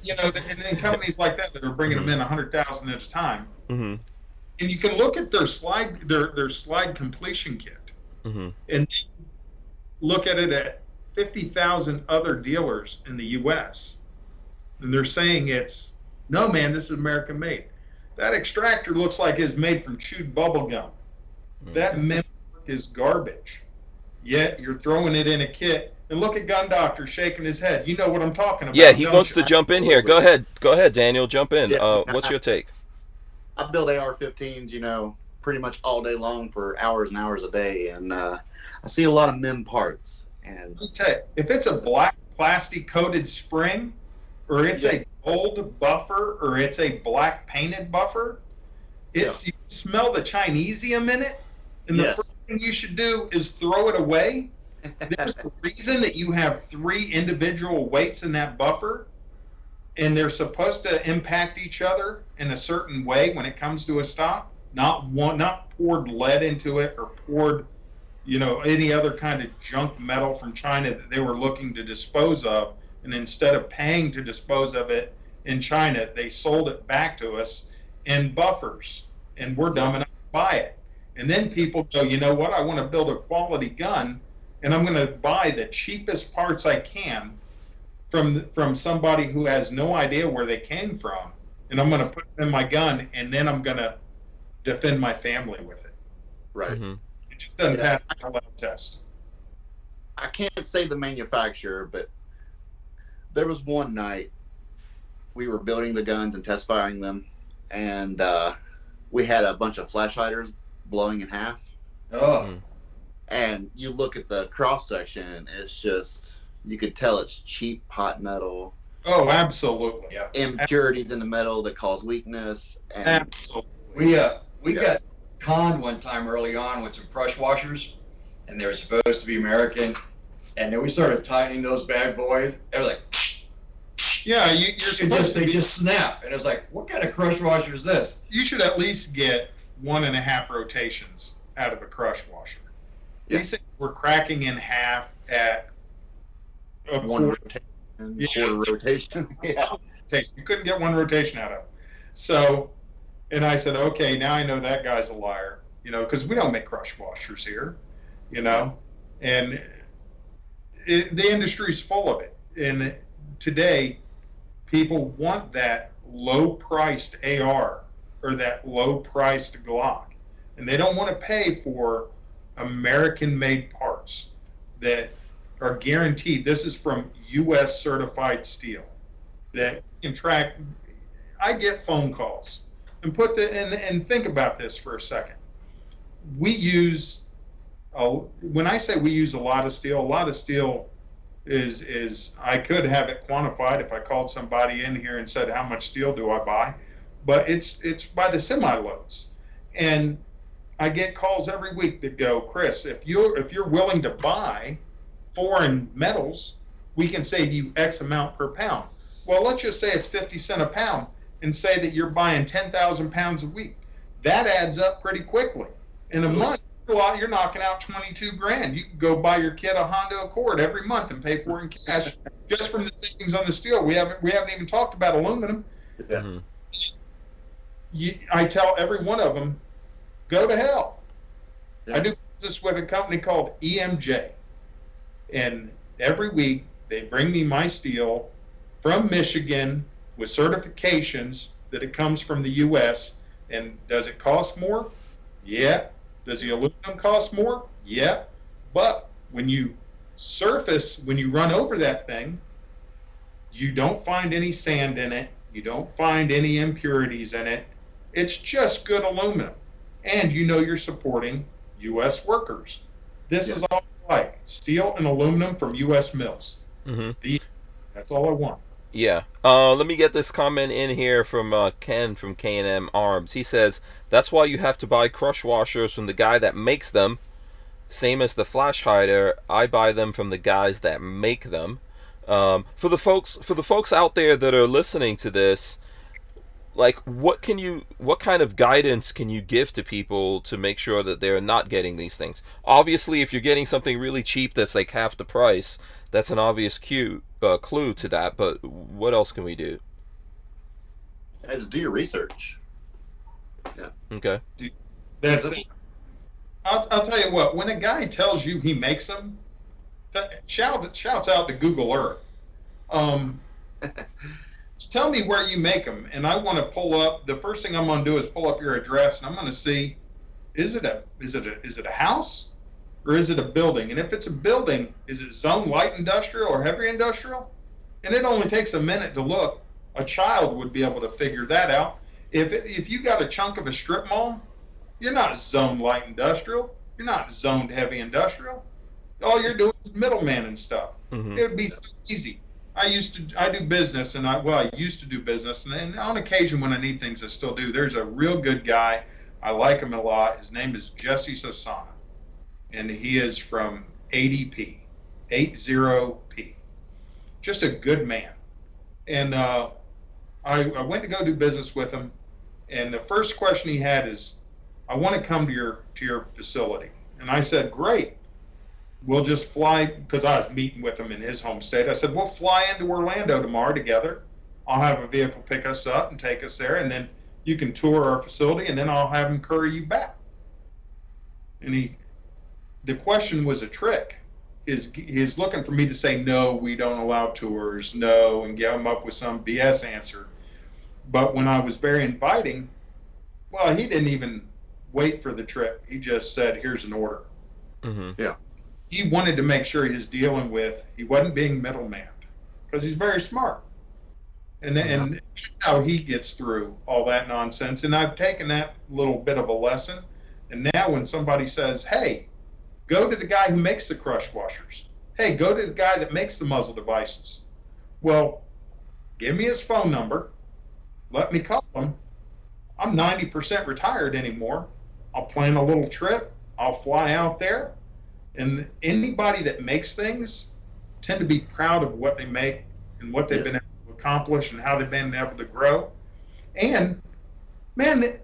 You know, and companies like that are bringing them in 100,000 at a time. Mm-hmm. And you can look at their slide completion kit, and look at it at 50,000 other dealers in the U.S. And they're saying no, man, this is American made. That extractor looks like it's made from chewed bubble gum. That mem is garbage. Yet you're throwing it in a kit. And look at Gun Doctor shaking his head. You know what I'm talking about. Yeah, he wants to jump in here. Go ahead, Daniel, jump in. Yeah. What's your take? I build AR-15s, pretty much all day long for hours and hours a day, and I see a lot of MIM parts. And I'll tell you, if it's a black plastic coated spring, or it's a gold buffer, or it's a black painted buffer, you smell the Chinesium in it, and the first thing you should do is throw it away. There's a reason that you have 3 individual weights in that buffer, and they're supposed to impact each other in a certain way when it comes to a stop. Not poured lead into it or poured, any other kind of junk metal from China that they were looking to dispose of, and instead of paying to dispose of it in China, they sold it back to us in buffers, and we're dumb enough to buy it. And then people go, you know what? I want to build a quality gun, and I'm going to buy the cheapest parts I can from somebody who has no idea where they came from, and I'm going to put them in my gun, and then I'm going to defend my family with it. Right. Mm-hmm. It just doesn't pass the lab test. I can't say the manufacturer, but there was one night we were building the guns and test firing them, and we had a bunch of flash hiders blowing in half. Oh. And you look at the cross section, it's just, you could tell it's cheap hot metal. Oh, absolutely. Yeah. Impurities in the metal that cause weakness. And Absolutely. We got conned one time early on with some crush washers, and they were supposed to be American, and then we started tightening those bad boys. They were like, Yeah, they just snap, and it was like, what kind of crush washer is this? You should at least get 1.5 rotations out of a crush washer. Yeah. We say we're cracking in half at a one quarter. rotation, quarter rotation. Yeah. You couldn't get 1 rotation out of it. So, and I said, okay, now I know that guy's a liar, because we don't make crush washers here, and the industry's full of it. And today, people want that low-priced AR or that low-priced Glock, and they don't want to pay for American-made parts that are guaranteed. This is from U.S. certified steel that can track. I get phone calls, and and think about this for a second. We use, when I say we use a lot of steel is I could have it quantified if I called somebody in here and said, how much steel do I buy? But it's by the semi-loads. And I get calls every week that go, Chris, if you're willing to buy foreign metals, we can save you X amount per pound. Well, let's just say it's 50 cents a pound, and say that you're buying 10,000 pounds a week. That adds up pretty quickly. In a month, you're knocking out 22 grand. You can go buy your kid a Honda Accord every month and pay for it in cash just from the savings on the steel. We haven't even talked about aluminum. Yeah. I tell every one of them, go to hell. Yeah. I do business with a company called EMJ, and every week they bring me my steel from Michigan with certifications that it comes from the U.S. And does it cost more? Yeah. Does the aluminum cost more? Yeah. But when you run over that thing, you don't find any sand in it. You don't find any impurities in it. It's just good aluminum. And you're supporting U.S. workers. This is all I like. Steel and aluminum from U.S. mills. Mm-hmm. That's all I want. Yeah. Let me get this comment in here from Ken from K&M Arms. He says, that's why you have to buy crush washers from the guy that makes them. Same as the flash hider, I buy them from the guys that make them. For the folks out there that are listening to this, like what kind of guidance can you give to people to make sure that they're not getting these things? Obviously, if you're getting something really cheap that's like half the price, that's an obvious clue to that. But what else can we do? Just do your research. Yeah. Okay. That's I'll tell you what. When a guy tells you he makes them, shouts out to Google Earth. Tell me where you make them, and I want to pull up. The first thing I'm going to do is pull up your address, and I'm going to see, is it a house, or is it a building? And if it's a building, is it zone light industrial or heavy industrial? And it only takes a minute to look. A child would be able to figure that out. If you got a chunk of a strip mall, you're not zone light industrial. You're not zoned heavy industrial. All you're doing is middleman and stuff. Mm-hmm. It would be so easy. I do business, and I used to do business, and on occasion when I need things, I still do. There's a real good guy. I like him a lot. His name is Jesse Sosana, and he is from ADP, 80P. Just a good man. And I went to go do business with him, and the first question he had is, I want to come to your facility. And I said, great. We'll just fly, because I was meeting with him in his home state. I said, we'll fly into Orlando tomorrow together. I'll have a vehicle pick us up and take us there, and then you can tour our facility, and then I'll have him carry you back. And the question was a trick. He's looking for me to say, no, we don't allow tours, no, and get him up with some BS answer. But when I was very inviting, well, he didn't even wait for the trip. He just said, here's an order. Mm-hmm. Yeah. He wanted to make sure he wasn't being middleman, because he's very smart. And that's how he gets through all that nonsense. And I've taken that little bit of a lesson. And now when somebody says, hey, go to the guy who makes the crush washers. Hey, go to the guy that makes the muzzle devices. Well, give me his phone number. Let me call him. I'm 90% retired anymore. I'll plan a little trip. I'll fly out there. And anybody that makes things tend to be proud of what they make and what they've been able to accomplish and how they've been able to grow. And, man,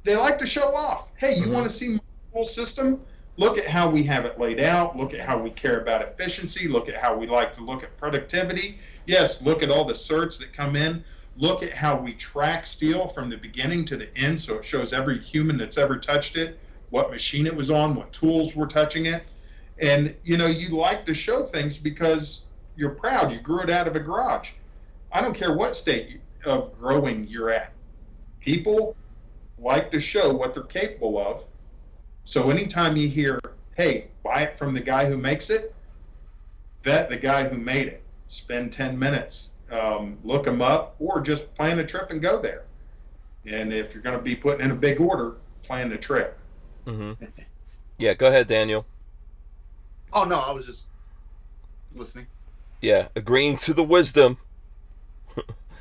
they like to show off. Hey, you want to see my whole system? Look at how we have it laid out. Look at how we care about efficiency. Look at how we like to look at productivity. Yes, look at all the certs that come in. Look at how we track steel from the beginning to the end, so it shows every human that's ever touched it, what machine it was on, what tools were touching it. And, you like to show things because you're proud. You grew it out of a garage. I don't care what state of growing you're at. People like to show what they're capable of. So anytime you hear, hey, buy it from the guy who makes it, vet the guy who made it. Spend 10 minutes, look them up, or just plan a trip and go there. And if you're going to be putting in a big order, plan the trip. Mm-hmm. Yeah, go ahead, Daniel. Oh, no, I was just listening. Yeah, agreeing to the wisdom.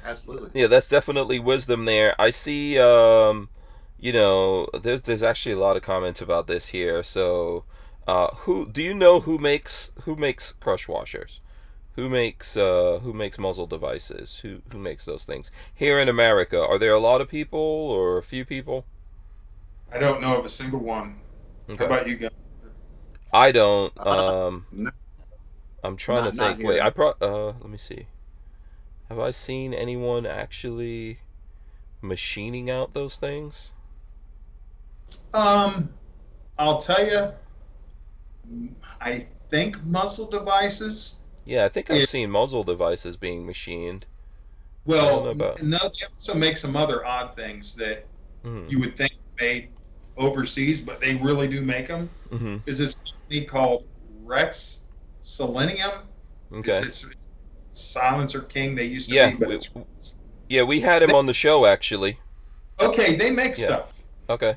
Absolutely. Yeah, that's definitely wisdom there. I see, there's actually a lot of comments about this here. So, who makes crush washers? Who makes muzzle devices? Who makes those things here in America? Are there a lot of people or a few people? I don't know of a single one. Okay. How about you guys? I don't. No. I'm trying to think. here. Wait, let me see. Have I seen anyone actually machining out those things? I'll tell you, I think muzzle devices. Yeah, I think I've seen muzzle devices being machined. Well, no, they also make some other odd things that you would think made overseas, but they really do make them. Mm-hmm. Is this company called Rex Selenium? Okay. It's Silencer King. They used to be. But we had him on the show actually. Okay, they make stuff. Okay.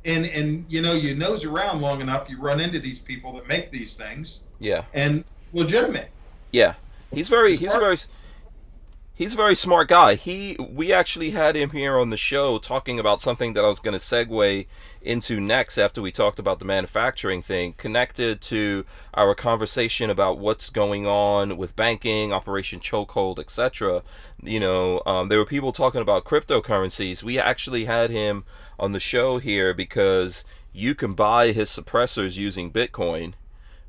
And you nose around long enough, you run into these people that make these things. Yeah. And legitimate. Yeah. He's very He's a very smart guy. We actually had him here on the show talking about something that I was going to segue into next after we talked about the manufacturing thing, connected to our conversation about what's going on with banking, Operation Chokehold, etc. There were people talking about cryptocurrencies. We actually had him on the show here because you can buy his suppressors using Bitcoin.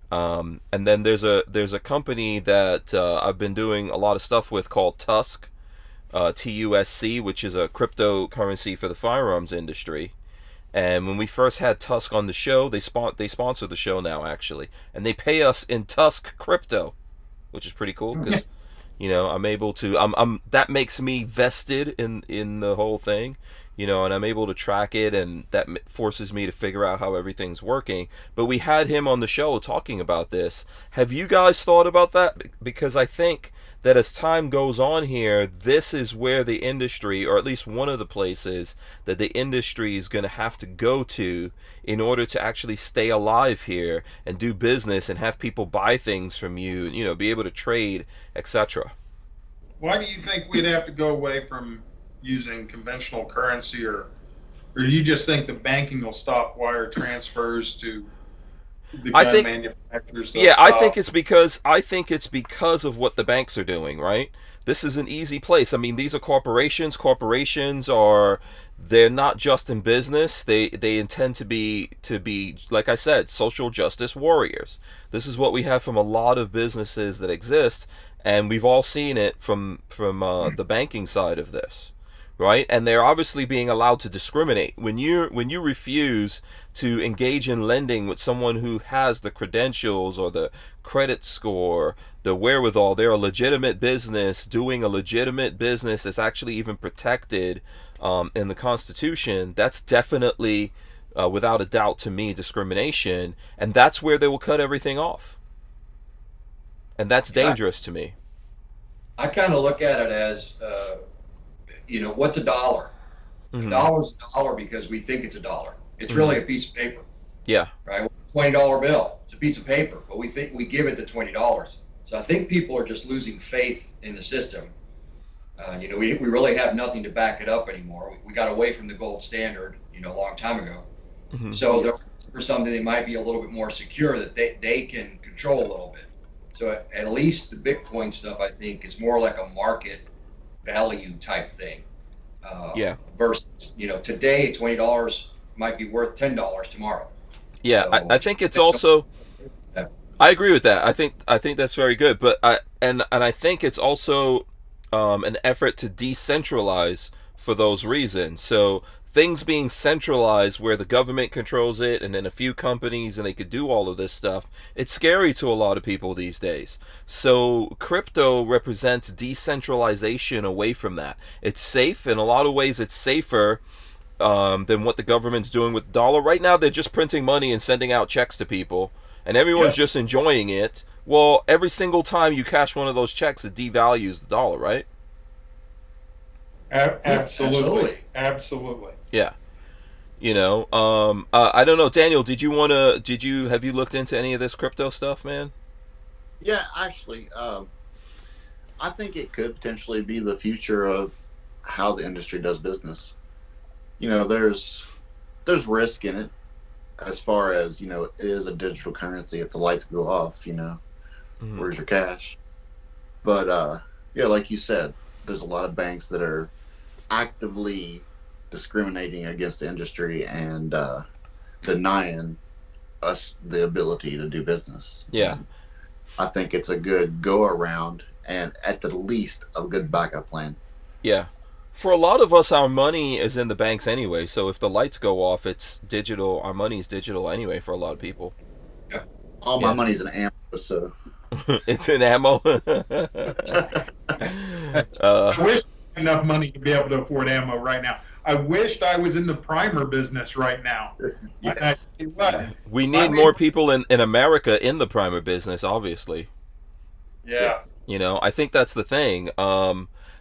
And then there's a company that I've been doing a lot of stuff with called TUSC, TUSC, which is a cryptocurrency for the firearms industry. And when we first had TUSC on the show, they sponsor the show now actually, and they pay us in TUSC crypto, which is pretty cool because I'm able to that makes me vested in the whole thing. And I'm able to track it, and that forces me to figure out how everything's working. But we had him on the show talking about this. Have you guys thought about that? Because I think that as time goes on here, this is where the industry, or at least one of the places that the industry is going to have to go to in order to actually stay alive here and do business and have people buy things from you, be able to trade, etc. Why do you think we'd have to go away from using conventional currency, or do you just think the banking will stop wire transfers to the gun manufacturers? Yeah, I think it's because of what the banks are doing, right? This is an easy place. I mean, these are corporations. They're not just in business. They intend to be, like I said, social justice warriors. This is what we have from a lot of businesses that exist, and we've all seen it from the banking side of this. Right, and they're obviously being allowed to discriminate. When you refuse to engage in lending with someone who has the credentials or the credit score, the wherewithal, they're a legitimate business doing a legitimate business that's actually even protected in the Constitution. That's definitely, without a doubt, to me, discrimination, and that's where they will cut everything off, and that's dangerous to me. I kind of look at it as. What's a dollar? Mm-hmm. A dollar's a dollar because we think it's a dollar. It's really a piece of paper. Yeah. Right? $20 bill. It's a piece of paper, but we think we give it the $20. So I think people are just losing faith in the system. We really have nothing to back it up anymore. We got away from the gold standard, a long time ago. Mm-hmm. So they're looking for something that might be a little bit more secure that they can control a little bit. So at least the Bitcoin stuff, I think, is more like a market value type thing. Versus, today $20 might be worth $10 tomorrow. Yeah, so, I think it's also. I agree with that. I think that's very good. But I think it's also an effort to decentralize for those reasons. So things being centralized where the government controls it and then a few companies and they could do all of this stuff, it's scary to a lot of people these days. So crypto represents decentralization away from that. It's safe. In a lot of ways, it's safer than what the government's doing with the dollar. Right now, they're just printing money and sending out checks to people, and everyone's just enjoying it. Well, every single time you cash one of those checks, it devalues the dollar, right? Absolutely. Yeah. I don't know, Daniel, have you looked into any of this crypto stuff, man? Yeah, actually, I think it could potentially be the future of how the industry does business. There's risk in it as far as, it is a digital currency. If the lights go off, Mm-hmm. where's your cash? But, like you said, there's a lot of banks that are actively discriminating against the industry and denying us the ability to do business. Yeah. I think it's a good go around and at the least a good backup plan. Yeah. For a lot of us, our money is in the banks anyway, so if the lights go off, it's digital. Our money's digital anyway for a lot of people. Yeah. All my money's in ammo, so. It's in ammo? I wish I had enough money to be able to afford ammo right now. I wished I was in the primer business right now. Yes. We need more people in America in the primer business, obviously. Yeah. I think that's the thing.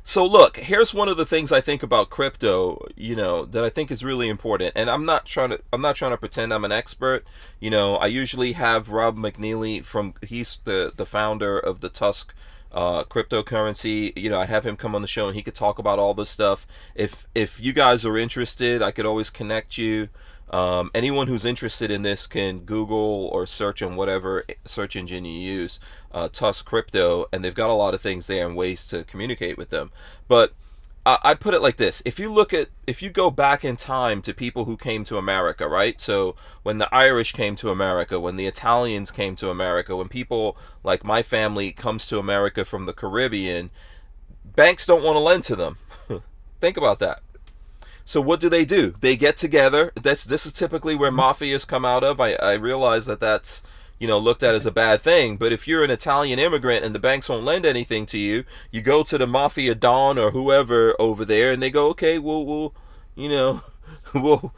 So look, here's one of the things I think about crypto, that I think is really important. And I'm not trying to pretend I'm an expert. I usually have Rob McNeely he's the founder of the TUSC Cryptocurrency. You know, I have him come on the show and he could talk about all this stuff. If you guys are interested, I could always connect you. Anyone who's interested in this can Google or search on whatever search engine you use, TUSC Crypto, and they've got a lot of things there and ways to communicate with them. But I put it like this: if you go back in time to people who came to America, right? So when the Irish came to America, when the Italians came to America, when people like my family comes to America from the Caribbean, banks don't want to lend to them. Think about that. So what do? They get together. This is typically where mafias come out of. I realize that that's, you know, looked at as a bad thing. But if you're an Italian immigrant and the banks won't lend anything to you, you go to the mafia don or whoever over there, and they go, okay, we'll you know, we'll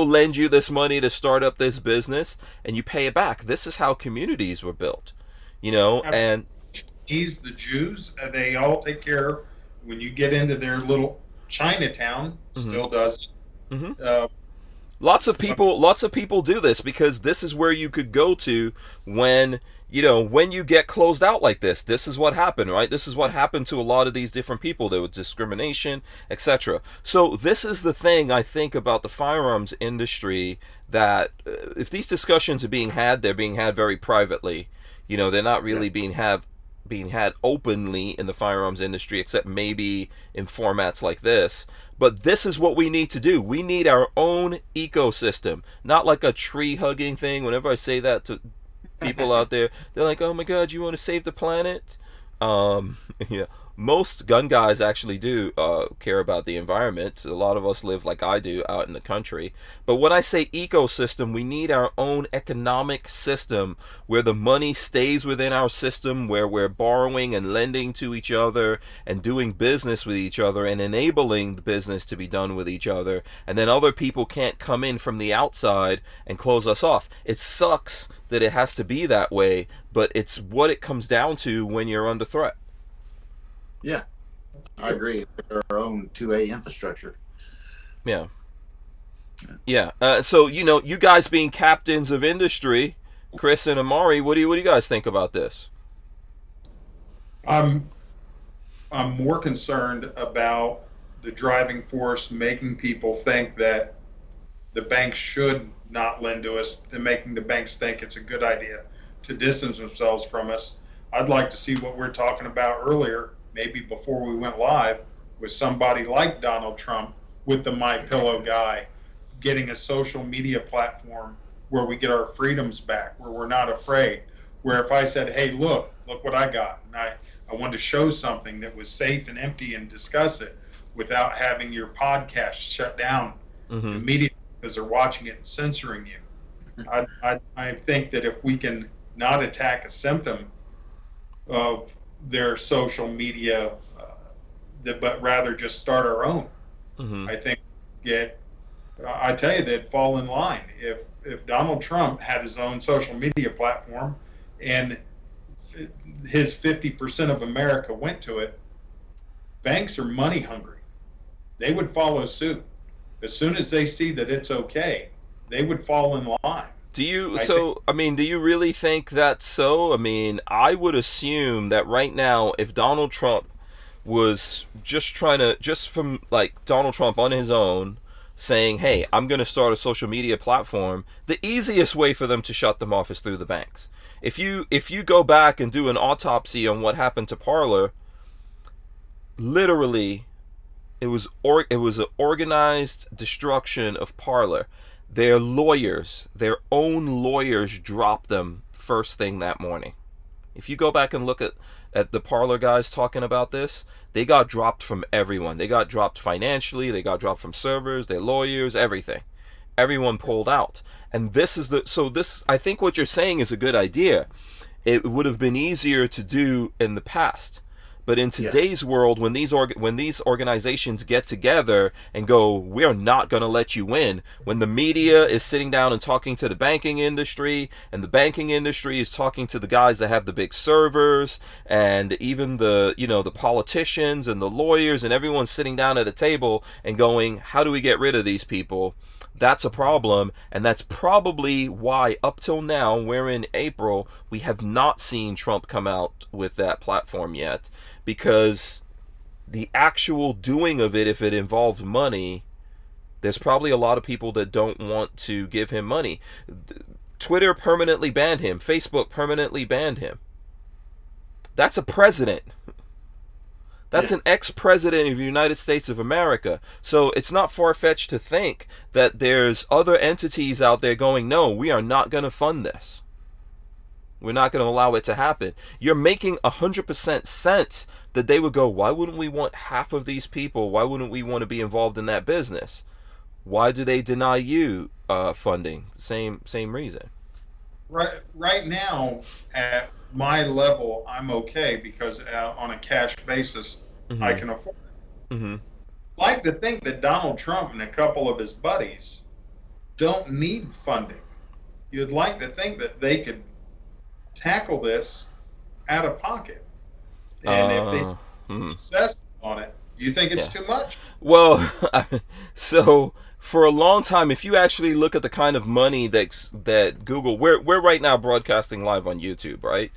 lend you this money to start up this business, and you pay it back. This is how communities were built, you know. And the Jews, they all take care. When you get into their little Chinatown, still does. Lots of people do this because this is where you could go to when, you know, when you get closed out like this. This is what happened, right? This is what happened to a lot of these different people. There was discrimination, etc. So this is the thing I think about the firearms industry, that if these discussions are being had, they're being had very privately. You know, they're not really being had openly in the firearms industry, except maybe in formats like this. But this is what we need to do. We need our own ecosystem, not like a tree hugging thing. Whenever I say that to people out there, they're like, oh my God, you want to save the planet? Yeah. Most gun guys actually do care about the environment. A lot of us live like I do out in the country. But when I say ecosystem, we need our own economic system where the money stays within our system, where we're borrowing and lending to each other and doing business with each other and enabling the business to be done with each other. And then other people can't come in from the outside and close us off. It sucks that it has to be that way, but it's what it comes down to when you're under threat. Yeah, I agree. Our own 2A infrastructure. Yeah. So, you know, you guys being captains of industry, Chris and Armory, what do you guys think about this? I'm more concerned about the driving force making people think that the banks should not lend to us, than making the banks think it's a good idea to distance themselves from us. I'd like to see what we're talking about earlier, maybe before we went live, with somebody like Donald Trump with the My Pillow guy, getting a social media platform where we get our freedoms back, where we're not afraid, where if I said, hey, look what I got, and I wanted to show something that was safe and empty and discuss it without having your podcast shut down immediately because they're watching it and censoring you. I think that if we can not attack a symptom of their social media, but rather just start our own. I think I tell you, they'd fall in line. If Donald Trump had his own social media platform and his 50% of America went to it, banks are money hungry. They would follow suit. As soon as they see that it's okay, they would fall in line. Do you really think that's so? I mean, I would assume that right now, if Donald Trump was just from like Donald Trump on his own saying, hey, I'm going to start a social media platform, the easiest way for them to shut them off is through the banks. If you go back and do an autopsy on what happened to Parler, literally, it was an organized destruction of Parler. Their own lawyers dropped them first thing that morning. If you go back and look at the Parler guys talking about this, they got dropped from everyone. They got dropped financially, they got dropped from servers, their lawyers, everything. Everyone pulled out. And I think what you're saying is a good idea. It would have been easier to do in the past. But in today's world, when these organizations get together and go, we're not going to let you in, when the media is sitting down and talking to the banking industry, and the banking industry is talking to the guys that have the big servers, and even the the politicians and the lawyers, and everyone's sitting down at a table and going, how do we get rid of these people? That's a problem, and that's probably why up till now, we're in April, we have not seen Trump come out with that platform yet, because the actual doing of it, if it involves money, there's probably a lot of people that don't want to give him money. Twitter permanently banned him. Facebook permanently banned him. That's a president. That's an ex-president of the United States of America. So it's not far-fetched to think that there's other entities out there going, no, we are not going to fund this. We're not going to allow it to happen. You're making 100% sense that they would go, why wouldn't we want half of these people? Why wouldn't we want to be involved in that business? Why do they deny you funding? Same reason. Right now, at my level, I'm okay because on a cash basis, I can afford it. I'd like to think that Donald Trump and a couple of his buddies don't need funding. You'd like to think that they could tackle this out of pocket. And if they success on it, you think it's too much? Well, so for a long time, if you actually look at the kind of money that Google, we're right now broadcasting live on YouTube, right?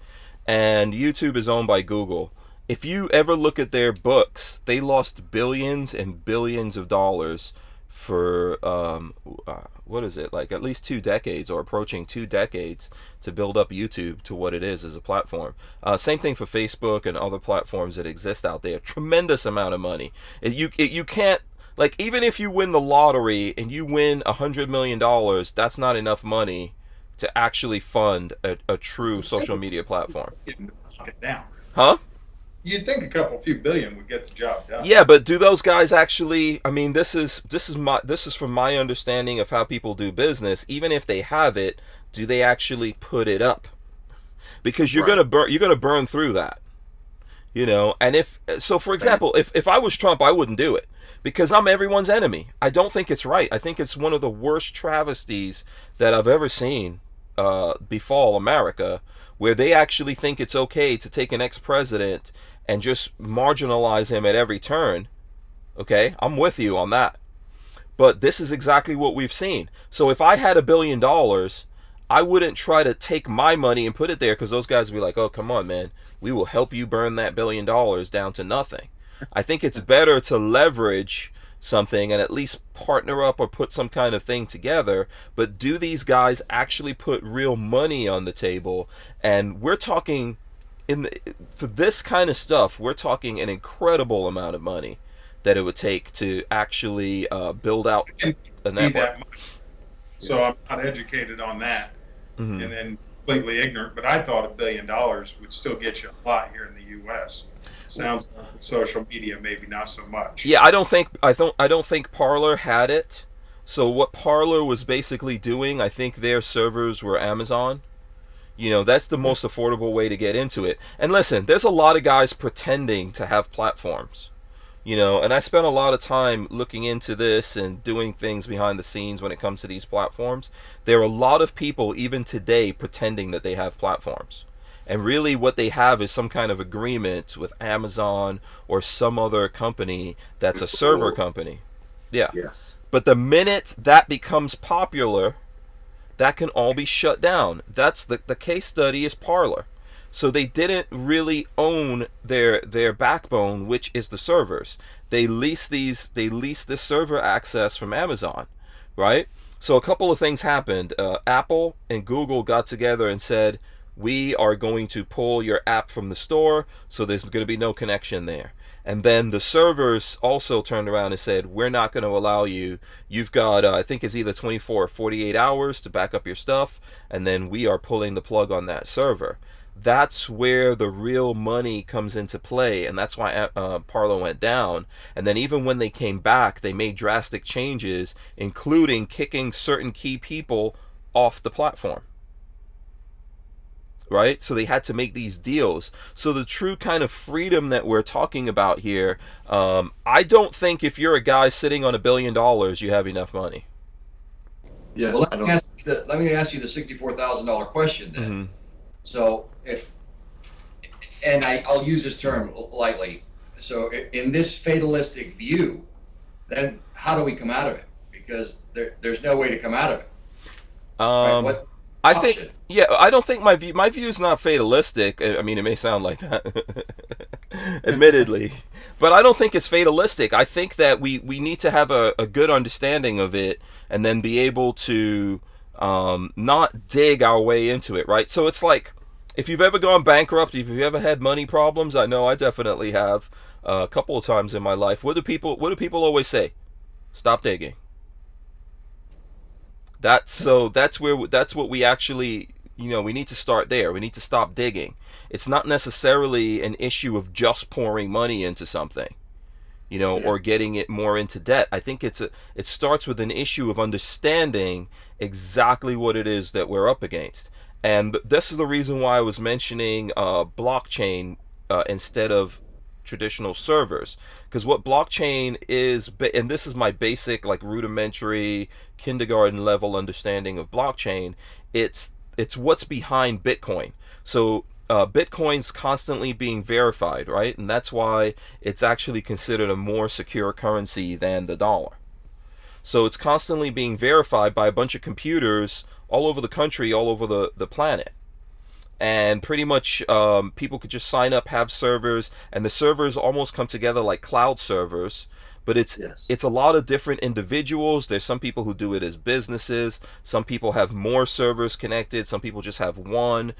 And YouTube is owned by Google. If you ever look at their books, they lost billions and billions of dollars for what is it, like at least 2 decades or approaching 2 decades to build up YouTube to what it is as a platform. Same thing for Facebook and other platforms that exist out there. Tremendous amount of money. You can't, like, even if you win the lottery and you win $100 million, that's not enough money to actually fund a true social media platform. Down. Huh? You'd think a few billion would get the job done. Yeah, but do those guys actually? I mean, this is from my understanding of how people do business. Even if they have it, do they actually put it up? Because you're gonna burn through that, And if so, for example, if I was Trump, I wouldn't do it because I'm everyone's enemy. I don't think it's right. I think it's one of the worst travesties that I've ever seen befall America, where they actually think it's okay to take an ex-president and just marginalize him at every turn. Okay, I'm with you on that. But this is exactly what we've seen. So if I had $1 billion, I wouldn't try to take my money and put it there because those guys would be like, oh, come on, man. We will help you burn that $1 billion down to nothing. I think it's better to leverage something and at least partner up or put some kind of thing together. But do these guys actually put real money on the table? And we're talking for this kind of stuff, we're talking an incredible amount of money that it would take to actually build out a network. So I'm not educated on that and completely ignorant, but I thought $1 billion would still get you a lot here in the U.S. Sounds like with social media, maybe not so much. Yeah, I don't think Parler had it. So what Parler was basically doing, I think their servers were Amazon. That's the most affordable way to get into it. And listen, there's a lot of guys pretending to have platforms. And I spent a lot of time looking into this and doing things behind the scenes when it comes to these platforms. There are a lot of people even today pretending that they have platforms. And really what they have is some kind of agreement with Amazon or some other company that's a server company. Yeah. Yes. But the minute that becomes popular, that can all be shut down. That's the case study is Parler. So they didn't really own their backbone, which is the servers. They lease this server access from Amazon, right? So a couple of things happened. Apple and Google got together and said, we are going to pull your app from the store, so there's going to be no connection there. And then the servers also turned around and said, we're not going to allow you. You've got, I think it's either 24 or 48 hours to back up your stuff, and then we are pulling the plug on that server. That's where the real money comes into play, and that's why Parler went down. And then even when they came back, they made drastic changes, including kicking certain key people off the platform. right? So they had to make these deals. So the true kind of freedom that we're talking about here, I don't think if you're a guy sitting on $1 billion, you have enough money. Yes, Well, I don't. let me ask you the $64,000 question then. Mm-hmm. So I'll use this term lightly. So in this fatalistic view, then how do we come out of it? Because there's no way to come out of it. Right? What I option? think, yeah, I don't think my view is not fatalistic. I mean, it may sound like that, admittedly, but I don't think it's fatalistic. I think that we need to have a good understanding of it, and then be able to not dig our way into it, right? So it's like, if you've ever gone bankrupt, if you've ever had money problems, I know I definitely have a couple of times in my life. What do people always say? Stop digging. That's what we actually, we need to start there. We need to stop digging. It's not necessarily an issue of just pouring money into something, or getting it more into debt. I think it starts with an issue of understanding exactly what it is that we're up against. And this is the reason why I was mentioning blockchain instead of traditional servers, because what blockchain is, and this is my basic, like, rudimentary kindergarten level understanding of blockchain, it's what's behind Bitcoin. So Bitcoin's constantly being verified, right? And that's why it's actually considered a more secure currency than the dollar. So it's constantly being verified by a bunch of computers all over the country, all over the planet. And pretty much people could just sign up, have servers, and the servers almost come together like cloud servers. But it's a lot of different individuals. There's some people who do it as businesses. Some people have more servers connected. Some people just have one,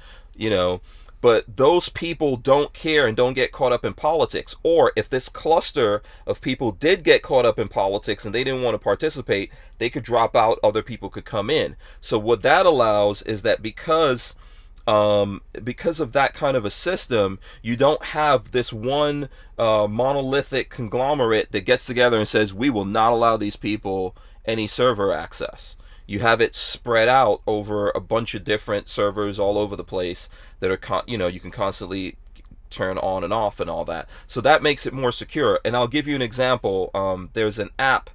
But those people don't care and don't get caught up in politics. Or if this cluster of people did get caught up in politics and they didn't want to participate, they could drop out, other people could come in. So what that allows is that because of that kind of a system, you don't have this one monolithic conglomerate that gets together and says, we will not allow these people any server access. You have it spread out over a bunch of different servers all over the place that are, you can constantly turn on and off and all that. So that makes it more secure. And I'll give you an example. There's an app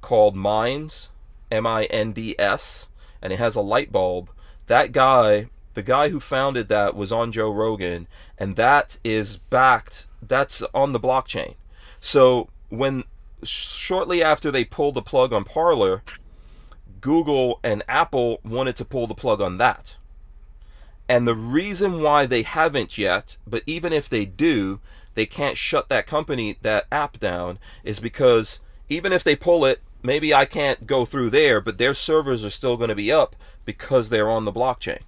called Minds, Minds, and it has a light bulb. The guy who founded that was on Joe Rogan, and that's on the blockchain. So shortly after they pulled the plug on Parler, Google and Apple wanted to pull the plug on that. And the reason why they haven't yet, but even if they do, they can't shut that app down, is because even if they pull it, maybe I can't go through there, but their servers are still going to be up because they're on the blockchain.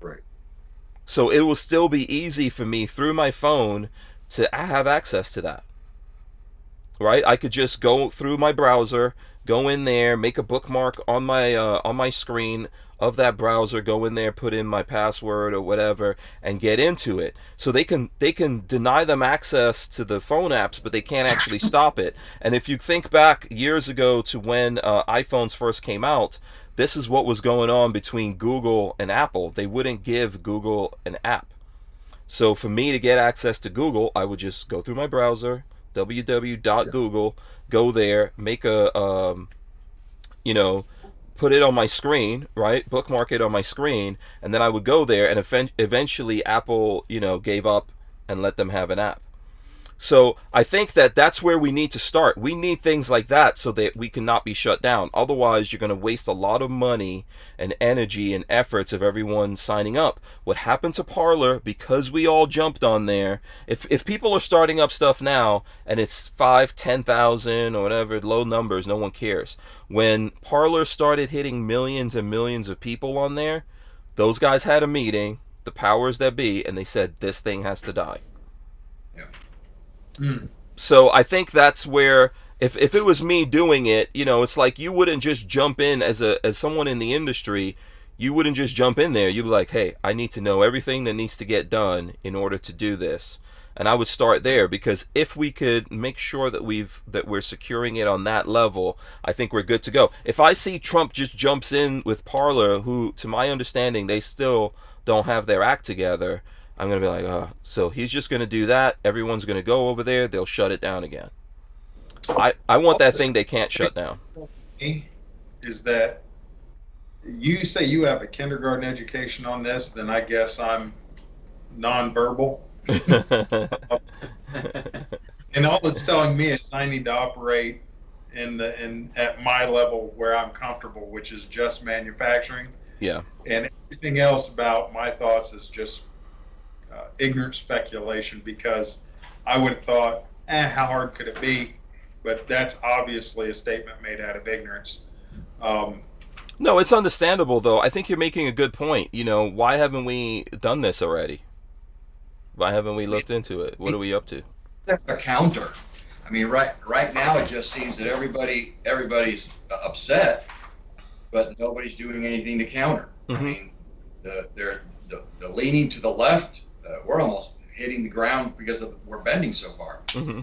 Right. So it will still be easy for me through my phone to have access to that. Right? I could just go through my browser, go in there, make a bookmark on my screen of that browser, go in there, put in my password or whatever, and get into it. So they can deny them access to the phone apps, but they can't actually stop it. And if you think back years ago to when iPhones first came out, this is what was going on between Google and Apple. They wouldn't give Google an app. So for me to get access to Google, I would just go through my browser, www.google, go there, make put it on my screen, right? Bookmark it on my screen, and then I would go there, and eventually Apple, gave up and let them have an app. So I think that's where we need to start. We need things like that so that we cannot be shut down. Otherwise, you're going to waste a lot of money and energy and efforts of everyone signing up. What happened to Parler, because we all jumped on there, if people are starting up stuff now and it's 5,000, 10,000 or whatever, low numbers, no one cares. When Parler started hitting millions and millions of people on there, those guys had a meeting, the powers that be, and they said this thing has to die. So I think that's where, if it was me doing it, it's like you wouldn't just jump in as someone in the industry. You wouldn't just jump in there. You'd be like, hey, I need to know everything that needs to get done in order to do this. And I would start there, because if we could make sure that we're securing it on that level, I think we're good to go. If I see Trump just jumps in with Parler, who, to my understanding, they still don't have their act together, I'm going to be like, oh, so he's just going to do that. Everyone's going to go over there. They'll shut it down again. I want that thing they can't shut down. Is that you say you have a kindergarten education on this, then I guess I'm nonverbal. And all it's telling me is I need to operate at my level where I'm comfortable, which is just manufacturing. Yeah. And everything else about my thoughts is just ignorant speculation, because I would have thought, how hard could it be? But that's obviously a statement made out of ignorance. No, it's understandable, though. I think you're making a good point. Why haven't we done this already? Why haven't we looked into it? What are we up to? That's a counter. I mean, right now it just seems that everybody's upset, but nobody's doing anything to counter. Mm-hmm. I mean, the leaning to the left, we're almost hitting the ground because we're bending so far. Mm-hmm.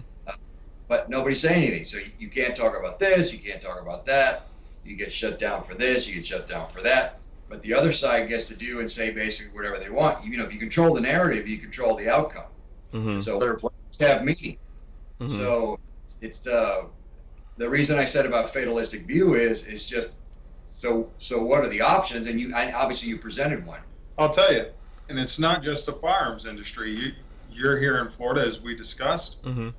But nobody's saying anything. So you can't talk about this, you can't talk about that. You get shut down for this, you get shut down for that. But the other side gets to do and say basically whatever they want. If you control the narrative, you control the outcome. Mm-hmm. So let's have meeting. Mm-hmm. So it's the reason I said about fatalistic view is just so what are the options? And obviously you presented one. I'll tell you, and it's not just the firearms industry. You're here in Florida, as we discussed. Mm-hmm.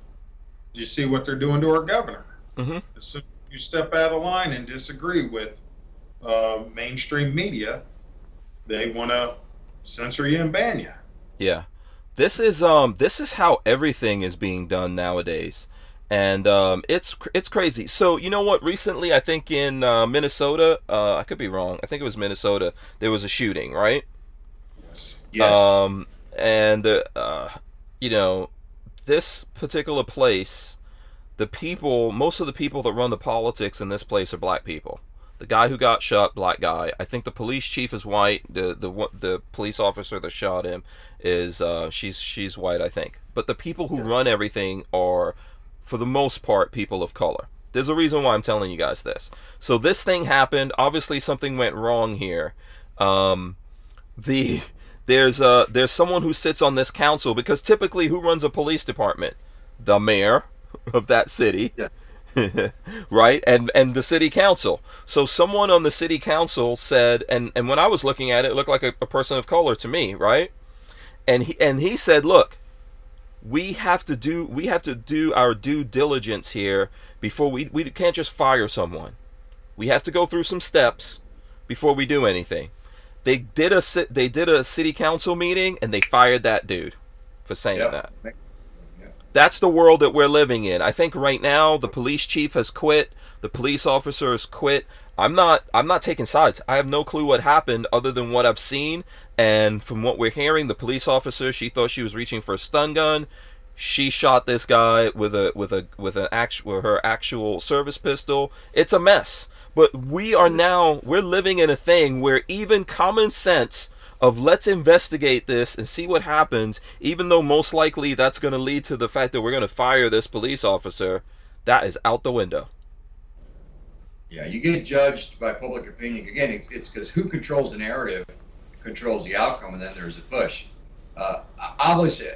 You see what they're doing to our governor. Mm-hmm. As soon as you step out of line and disagree with mainstream media, they want to censor you and ban you. Yeah, this is how everything is being done nowadays, and it's crazy. So you know what? Recently, I think in Minnesota, I could be wrong. I think it was Minnesota. There was a shooting, right? Yes. And this particular place, most of the people that run the politics in this place are black people. The guy who got shot, black guy. I think the police chief is white. The police officer that shot him is she's white, I think. But the people who run everything are, for the most part, people of color. There's a reason why I'm telling you guys this. So this thing happened. Obviously, something went wrong here. There's someone who sits on this council, because typically who runs a police department? The mayor of that city. Yeah. Right? And the city council. So someone on the city council said, and when I was looking at it, it looked like a person of color to me, right? And he said, look, we have to do our due diligence here before we can't just fire someone. We have to go through some steps before we do anything. They did a city council meeting and they fired that dude for saying that. That's the world that we're living in. I think right now the police chief has quit. The police officer has quit. I'm not taking sides. I have no clue what happened other than what I've seen. And from what we're hearing, the police officer, she thought she was reaching for a stun gun. She shot this guy with her actual service pistol. It's a mess. But we're living in a thing where even common sense of let's investigate this and see what happens, even though most likely that's going to lead to the fact that we're going to fire this police officer, that is out the window. Yeah, you get judged by public opinion. Again, it's because who controls the narrative controls the outcome, and then there's a push. Obviously,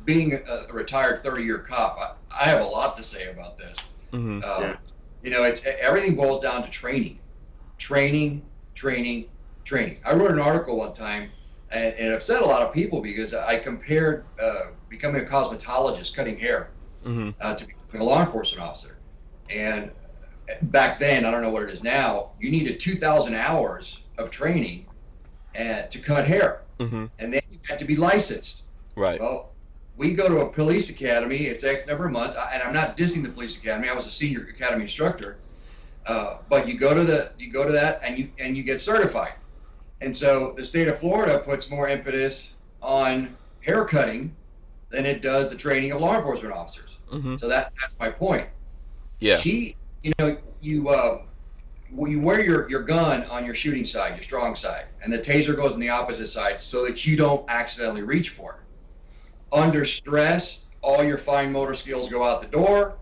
being a retired 30-year cop, I have a lot to say about this. Mm-hmm. It's everything boils down to training. I wrote an article one time, and it upset a lot of people because I compared becoming a cosmetologist, cutting hair, mm-hmm. To becoming a law enforcement officer. And back then, I don't know what it is now, you needed 2,000 hours of training to cut hair. Mm-hmm. And then you had to be licensed. Right. Well, we go to a police academy, it's X number of months, and I'm not dissing the police academy, I was a senior academy instructor, but you go to that and you get certified. And so the state of Florida puts more impetus on hair cutting than it does the training of law enforcement officers. Mm-hmm. So that's my point. Yeah. You wear your gun on your shooting side, your strong side, and the taser goes on the opposite side so that you don't accidentally reach for it. Under stress, all your fine motor skills go out the door.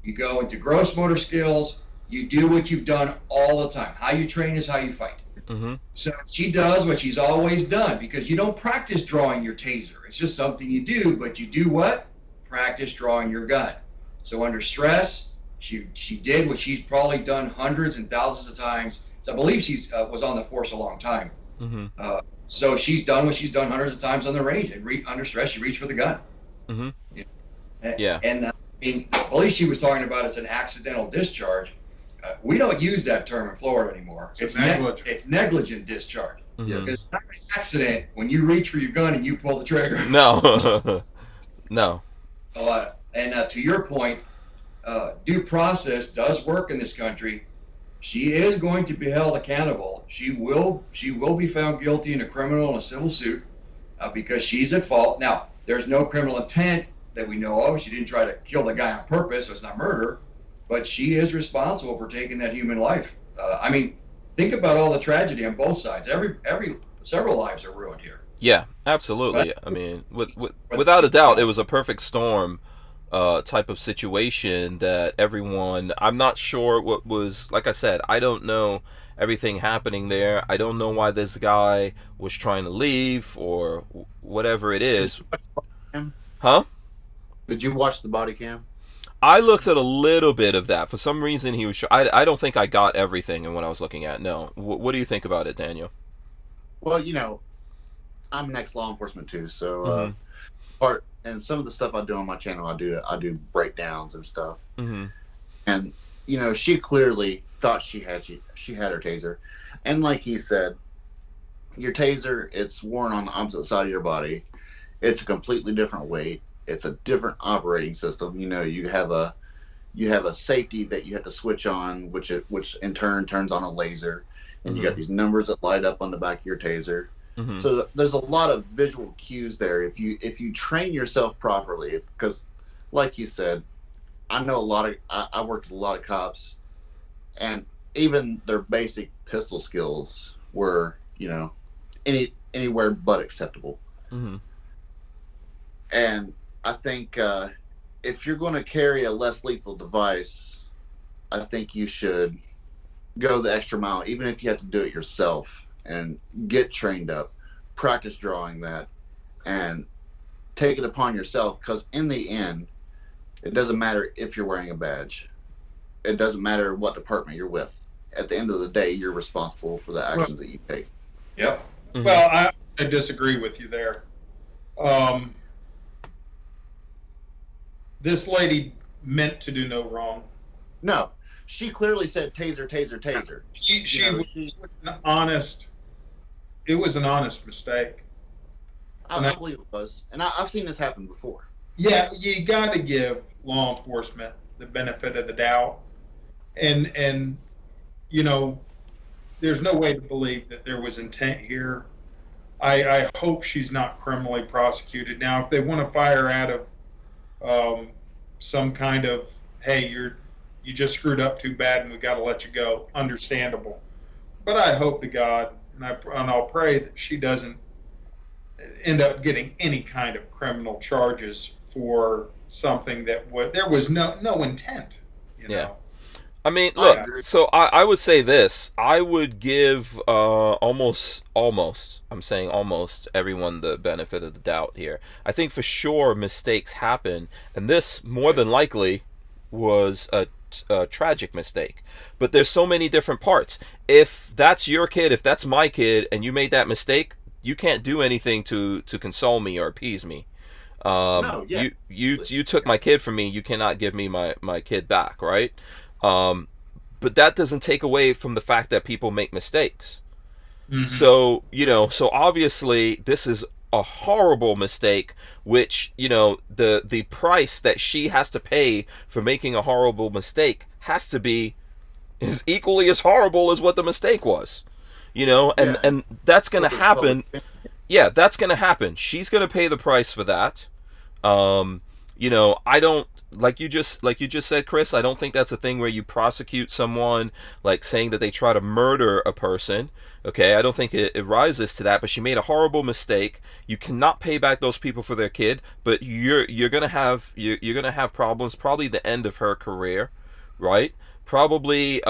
You go into gross motor skills. You do what you've done all the time. How you train is how you fight. Mm-hmm. So she does what she's always done, because you don't practice drawing your taser. It's just something you do, but you do what? Practice drawing your gun. So under stress, she did what she's probably done hundreds and thousands of times. So I believe she's was on the force a long time. Mm-hmm. So she's done what she's done hundreds of times on the range. And under stress, she reached for the gun. Mm-hmm. Yeah. And I mean, I believe she was talking about it's an accidental discharge. We don't use that term in Florida anymore. It's negligent. It's negligent discharge. Mm-hmm. Because it's not an accident when you reach for your gun and you pull the trigger. No. No. And to your point, due process does work in this country. She is going to be held accountable. She will be found guilty in a criminal and a civil suit because she's at fault. Now, there's no criminal intent that we know of. She didn't try to kill the guy on purpose, so it's not murder. But she is responsible for taking that human life. I mean, think about all the tragedy on both sides. Several lives are ruined here. Yeah, absolutely. I mean, without a doubt, it was a perfect storm type of situation that everyone. I'm not sure what was. Like I said, I don't know everything happening there. I don't know why this guy was trying to leave or whatever it is. Huh? Did you watch the body cam? I looked at a little bit of that. For some reason, he was. I don't think I got everything in what I was looking at. No. What do you think about it, Daniel? Well, I'm an ex-law enforcement too, so and some of the stuff I do on my channel, I do breakdowns and stuff. Mm-hmm. And she clearly thought she had her taser, and like he said, your taser, it's worn on the opposite side of your body. It's a completely different weight. It's a different operating system. You have a safety that you have to switch on, which in turn turns on a laser, and you got these numbers that light up on the back of your taser. Mm-hmm. So there's a lot of visual cues there if you train yourself properly. Because, like you said, I know I worked with a lot of cops, and even their basic pistol skills were anywhere but acceptable. Mm-hmm. And I think if you're going to carry a less lethal device, I think you should go the extra mile, even if you have to do it yourself, and get trained up, practice drawing that, and take it upon yourself. Because in the end, it doesn't matter if you're wearing a badge. It doesn't matter what department you're with. At the end of the day, you're responsible for the actions that you take. Yep. Mm-hmm. Well, I disagree with you there. This lady meant to do no wrong. No, she clearly said taser, taser, taser. She was an honest. It was an honest mistake. I believe it was, and I've seen this happen before. Yeah, you got to give law enforcement the benefit of the doubt, and there's no way to believe that there was intent here. I hope she's not criminally prosecuted. Now, if they want to fire out of some kind of, hey, you just screwed up too bad and we got to let you go, understandable. But I hope to God, and I'll pray that she doesn't end up getting any kind of criminal charges for something that there was no intent. Yeah. I mean, look, so I would say this. I would give almost, I'm saying almost everyone the benefit of the doubt here. I think for sure mistakes happen, and this more than likely was a tragic mistake. But there's so many different parts. If that's your kid, if that's my kid, and you made that mistake, you can't do anything to console me or appease me. You took my kid from me. You cannot give me my kid back, right? But that doesn't take away from the fact that people make mistakes. Mm-hmm. So obviously this is a horrible mistake, which, the price that she has to pay for making a horrible mistake has to be as equally as horrible as what the mistake was, and that's going to happen. Yeah, that's going to happen. She's going to pay the price for that. I don't, like you just said, Chris, I don't think that's a thing where you prosecute someone, like saying that they try to murder a person. Okay, I don't think it rises to that. But she made a horrible mistake. You cannot pay back those people for their kid, but you're gonna have problems. Probably the end of her career, right? probably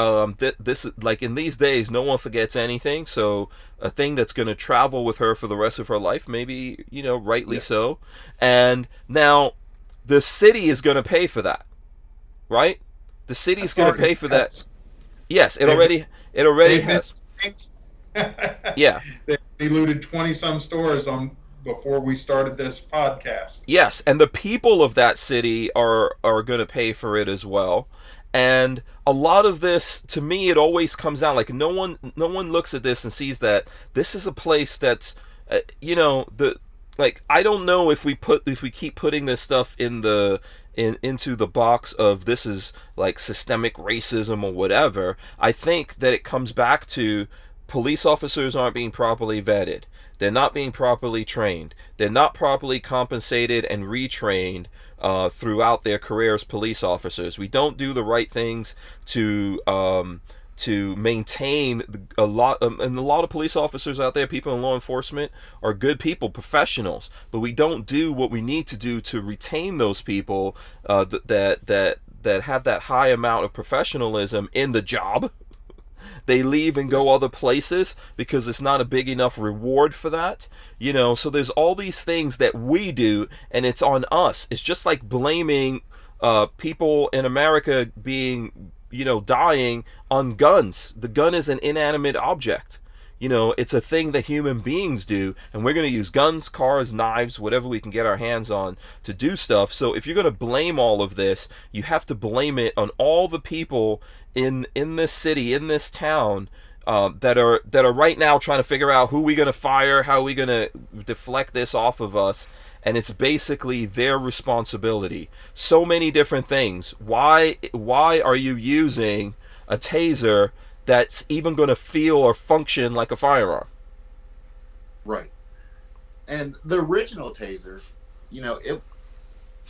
this, like, in these days, no one forgets anything. So a thing that's going to travel with her for the rest of her life, maybe, rightly so. And now the city is going to pay for that, right? The city's going to pay for that. Yes, it already has. Yeah. They looted 20-some stores before we started this podcast. Yes, and the people of that city are going to pay for it as well. And a lot of this, to me, it always comes down, like, no one looks at this and sees that this is a place that's, I don't know if we keep putting this stuff into the box of this is like systemic racism or whatever. I think that it comes back to police officers aren't being properly vetted. They're not being properly trained. They're not properly compensated and retrained throughout their career as police officers. We don't do the right things to maintain a lot of police officers out there, people in law enforcement, are good people, professionals, but we don't do what we need to do to retain those people that have that high amount of professionalism in the job. They leave and go other places because it's not a big enough reward for that, so there's all these things that we do, and it's on us. It's just like blaming people in America being, dying on guns. The gun is an inanimate object. It's a thing that human beings do, and we're going to use guns, cars, knives, whatever we can get our hands on to do stuff. So if you're going to blame all of this, you have to blame it on all the people in this city, in this town, that are right now trying to figure out who we're going to fire, how we're going to deflect this off of us. And it's basically their responsibility. So many different things. Why are you using a taser that's even going to feel or function like a firearm? Right. And the original taser,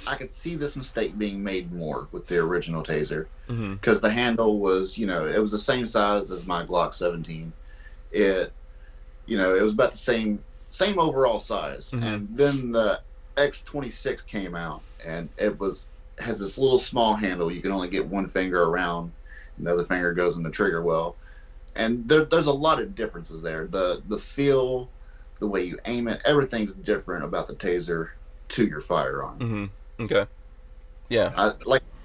I could see this mistake being made more with the original taser, because the handle was, it was the same size as my Glock 17. It was about the same overall size. And then the X26 came out, and has this little small handle. You can only get one finger around, and the other finger goes in the trigger well. And there's a lot of differences there. The feel, the way you aim it, everything's different about the taser to your firearm. Okay. Yeah.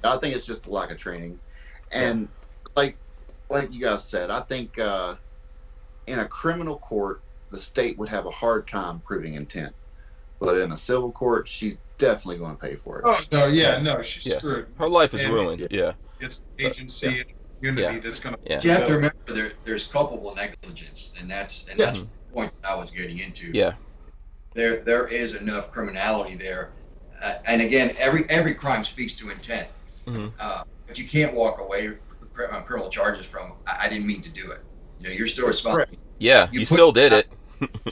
I think it's just a lack of training. And like you guys said, I think in a criminal court, the state would have a hard time proving intent. But in a civil court, she's definitely going to pay for it. Oh, no, no, she's screwed. Her life is ruined, It's the agency and community that's going to... You have to remember there's culpable negligence, and that's the point that I was getting into. Yeah. There is enough criminality there. And again, every crime speaks to intent. But you can't walk away on criminal charges from, I didn't mean to do it. You're still responsible. Right. Yeah, you still did it.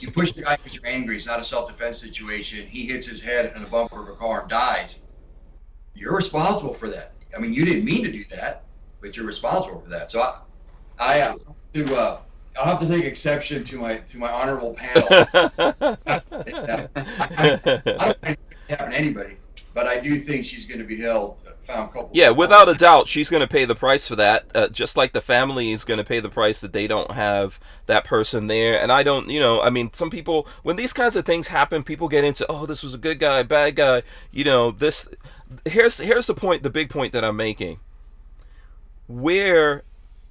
You push the guy because you're angry. It's not a self-defense situation. He hits his head in the bumper of a car and dies. You're responsible for that. I mean, you didn't mean to do that, but you're responsible for that. So I'll have to take exception to my honorable panel. I don't think it can happen to anybody, but I do think she's going to be found culpable. Yeah, without a doubt, she's going to pay the price for that. Just like the family is going to pay the price that they don't have that person there. And I don't, some people, when these kinds of things happen, people get into, oh, this was a good guy, bad guy. This. Here's the point, the big point that I'm making. We are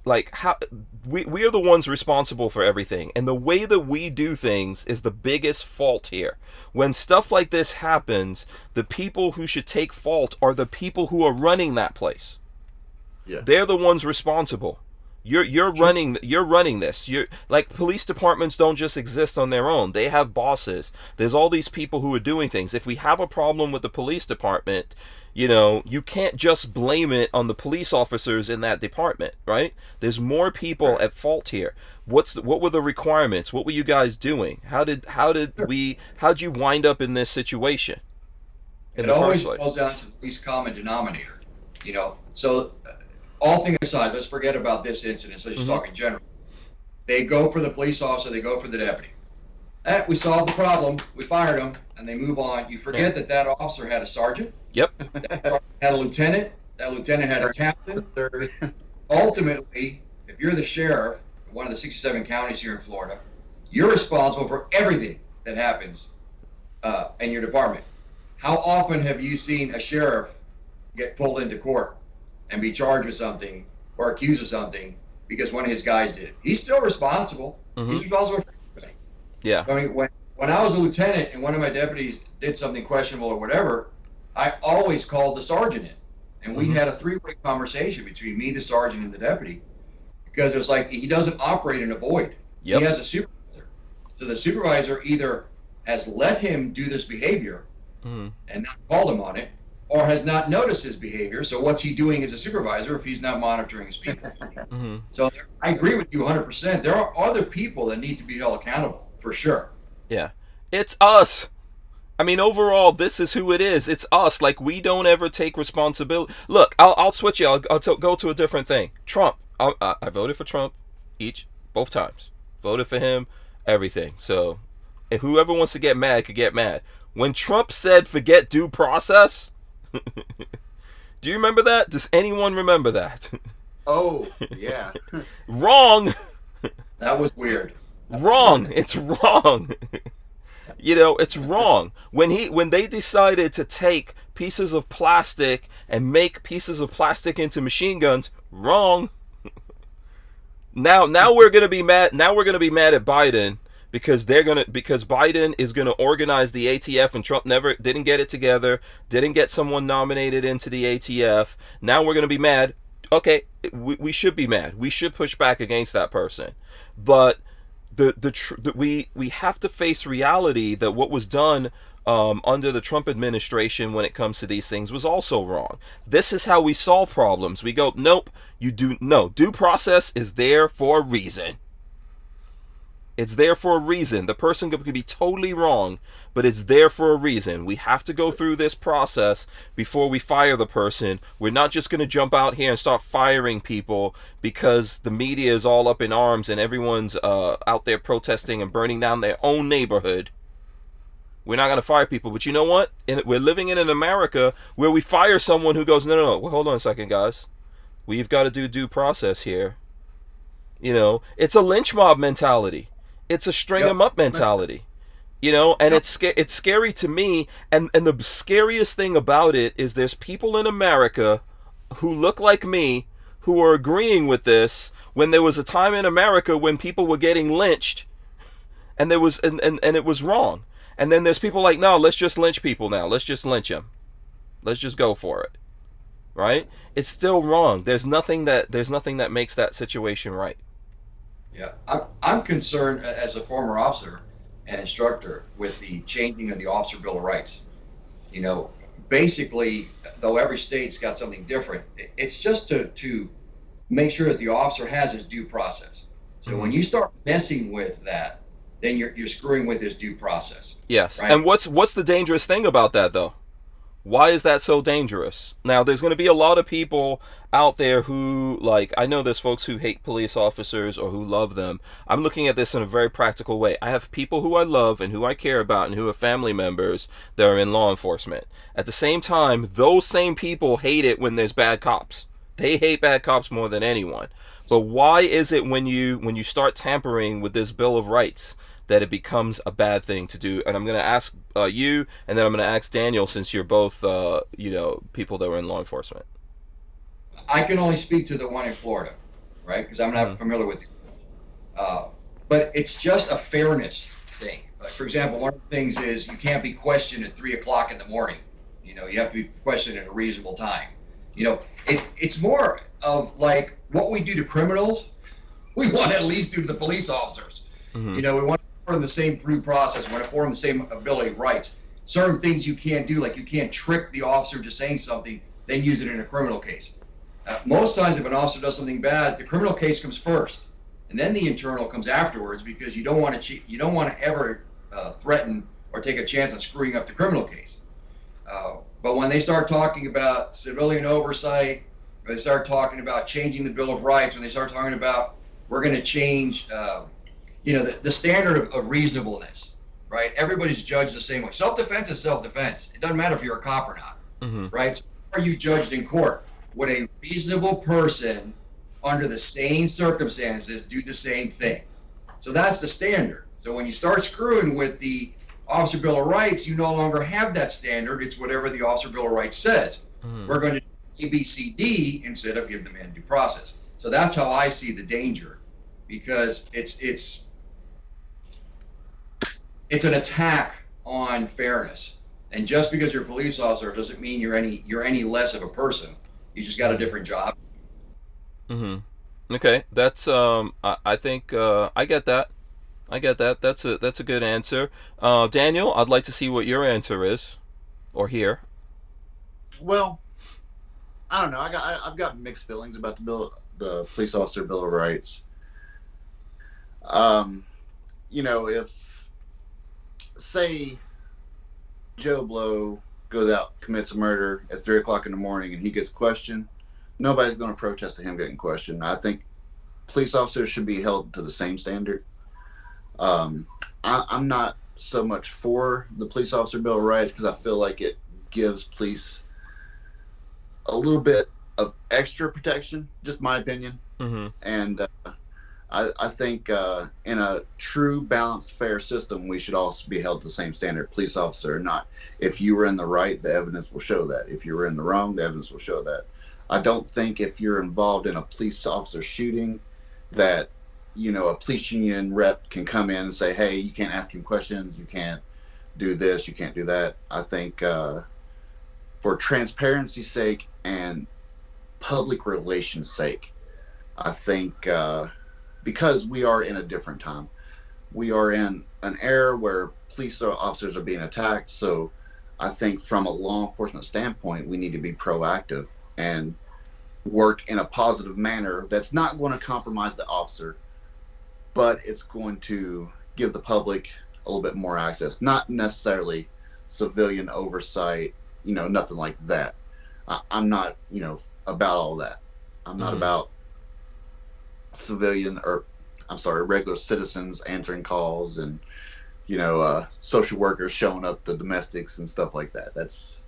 the ones responsible for everything, and the way that we do things is the biggest fault here. When stuff like this happens, the people who should take fault are the people who are running that place. They're the ones responsible. You're running this. You're like, police departments don't just exist on their own. They have bosses. There's all these people who are doing things. If we have a problem with the police department, you can't just blame it on the police officers in that department, right? There's more people at fault here. What were the requirements? What were you guys doing? How'd you wind up in this situation? It always boils down to the least common denominator, So all things aside, let's forget about this incident. Let's just talk in general. They go for the police officer. They go for the deputy. We solved the problem. We fired him, and they move on. You forget that officer had a sergeant. Yep. That sergeant had a lieutenant. That lieutenant had a captain. ultimately, if you're the sheriff, one of the 67 counties here in Florida, you're responsible for everything that happens in your department. How often have you seen a sheriff get pulled into court and be charged with something or accused of something because one of his guys did it? He's still responsible. Mm-hmm. He's responsible for everything. Yeah. I mean, when I was a lieutenant and one of my deputies did something questionable or whatever, I always called the sergeant in. And we had a three-way conversation between me, the sergeant, and the deputy, because it was like he doesn't operate in a void. Yep. He has a supervisor. So the supervisor either has let him do this behavior and not called him on it, or has not noticed his behavior. So what's he doing as a supervisor if he's not monitoring his people? So I agree with you 100%. There are other people that need to be held accountable, for sure. Yeah. It's us. I mean, overall, this is who it is. It's us. Like, we don't ever take responsibility. Look, I'll switch you. I'll go to a different thing. Trump. I voted for Trump both times. Voted for him, everything. So, if whoever wants to get mad could get mad. When Trump said, forget due process, do you remember that? Does anyone remember that? Oh, yeah. Wrong. That was weird. Wrong. It's wrong. You know, it's wrong. When they decided to take pieces of plastic and make pieces of plastic into machine guns, wrong. Now we're gonna be mad. Now we're gonna be mad at Biden because Biden is gonna organize the ATF and Trump didn't get it together, didn't get someone nominated into the ATF. Now we're gonna be mad. Okay, we should be mad. We should push back against that person, but we have to face reality that what was done under the Trump administration when it comes to these things was also wrong. This is how we solve problems. We go, nope, due process is there for a reason. It's there for a reason. The person could be totally wrong, but it's there for a reason. We have to go through this process before we fire the person. We're not just going to jump out here and start firing people because the media is all up in arms and everyone's out there protesting and burning down their own neighborhood. We're not going to fire people. But you know what? We're living in an America where we fire someone who goes, no. Well, hold on a second, guys. We've got to do due process here. You know, it's a lynch mob mentality. It's a string them up mentality, you know, and it's scary to me. And the scariest thing about it is there's people in America who look like me who are agreeing with this when there was a time in America when people were getting lynched and there was and it was wrong. And then there's people like, no, let's just lynch people now. Let's just lynch them. Let's just go for it. Right? It's still wrong. There's nothing that makes that situation right. Yeah, I'm concerned as a former officer and instructor with the changing of the Officer Bill of Rights. You know, basically, though every state's got something different, it's just to make sure that the officer has his due process. So when you start messing with that, then you're screwing with his due process. Yes. Right? And what's the dangerous thing about that, though? Why is that so dangerous? Now, there's going to be a lot of people out there who, like, I know there's folks who hate police officers or who love them. I'm looking at this in a very practical way. I have people who I love and who I care about and who are family members that are in law enforcement. At the same time, those same people hate it when there's bad cops. They hate bad cops more than anyone. But why is it when you start tampering with this Bill of Rights that it becomes a bad thing to do? And I'm going to ask you, and then I'm going to ask Daniel, since you're both, people that were in law enforcement. I can only speak to the one in Florida, right? Because I'm not familiar with it. But it's just a fairness thing. Like, for example, one of the things is you can't be questioned at 3 o'clock in the morning. You know, you have to be questioned at a reasonable time. You know, it's more of like what we do to criminals, we want to at least do to the police officers. You know, we want to form the same due process, we want to form the same ability rights. Certain things you can't do, like you can't trick the officer into saying something, then use it in a criminal case. Most times if an officer does something bad, the criminal case comes first, and then the internal comes afterwards, because you don't want to cheat, you don't want to ever threaten or take a chance on screwing up the criminal case. But when they start talking about civilian oversight, or they start talking about changing the Bill of Rights, when they start talking about we're going to change, the standard of reasonableness, right? Everybody's judged the same way. Self-defense is self-defense. It doesn't matter if you're a cop or not, right? So are you judged in court? Would a reasonable person under the same circumstances, do the same thing. So that's the standard. So when you start screwing with the Officer Bill of Rights, you no longer have that standard. It's whatever the Officer Bill of Rights says. We're going to do A, B, C, D instead of give the man due process. So that's how I see the danger, because it's an attack on fairness. And just because you're a police officer doesn't mean you're any less of a person. You just got a different job. Okay, that's I think I get that. That's a good answer. Daniel, I'd like to see what your answer is, or hear. Well, I don't know. I've got mixed feelings about the police officer Bill of Rights. You know, if say Joe Blow goes out, commits a murder at 3 o'clock in the morning, and he gets questioned, nobody's going to protest to him getting questioned. I think police officers should be held to the same standard. I'm not so much for the police officer Bill of Rights because I feel like it gives police a little bit of extra protection, just my opinion. And I think in a true, balanced, fair system, we should also be held to the same standard, police officer or not. If you were in the right, the evidence will show that. If you were in the wrong, the evidence will show that. I don't think if you're involved in a police officer shooting that, you know, a police union rep can come in and say, hey, you can't ask him questions, you can't do this, you can't do that. I think for transparency's sake and public relations sake, I think because we are in a different time, we are in an era where police officers are being attacked. So I think from a law enforcement standpoint, we need to be proactive and work in a positive manner that's not going to compromise the officer, but it's going to give the public a little bit more access, not necessarily civilian oversight, you know, nothing like that. I'm not, you know, about all that. I'm not about regular citizens answering calls and, you know, social workers showing up to domestics and stuff like that. That's,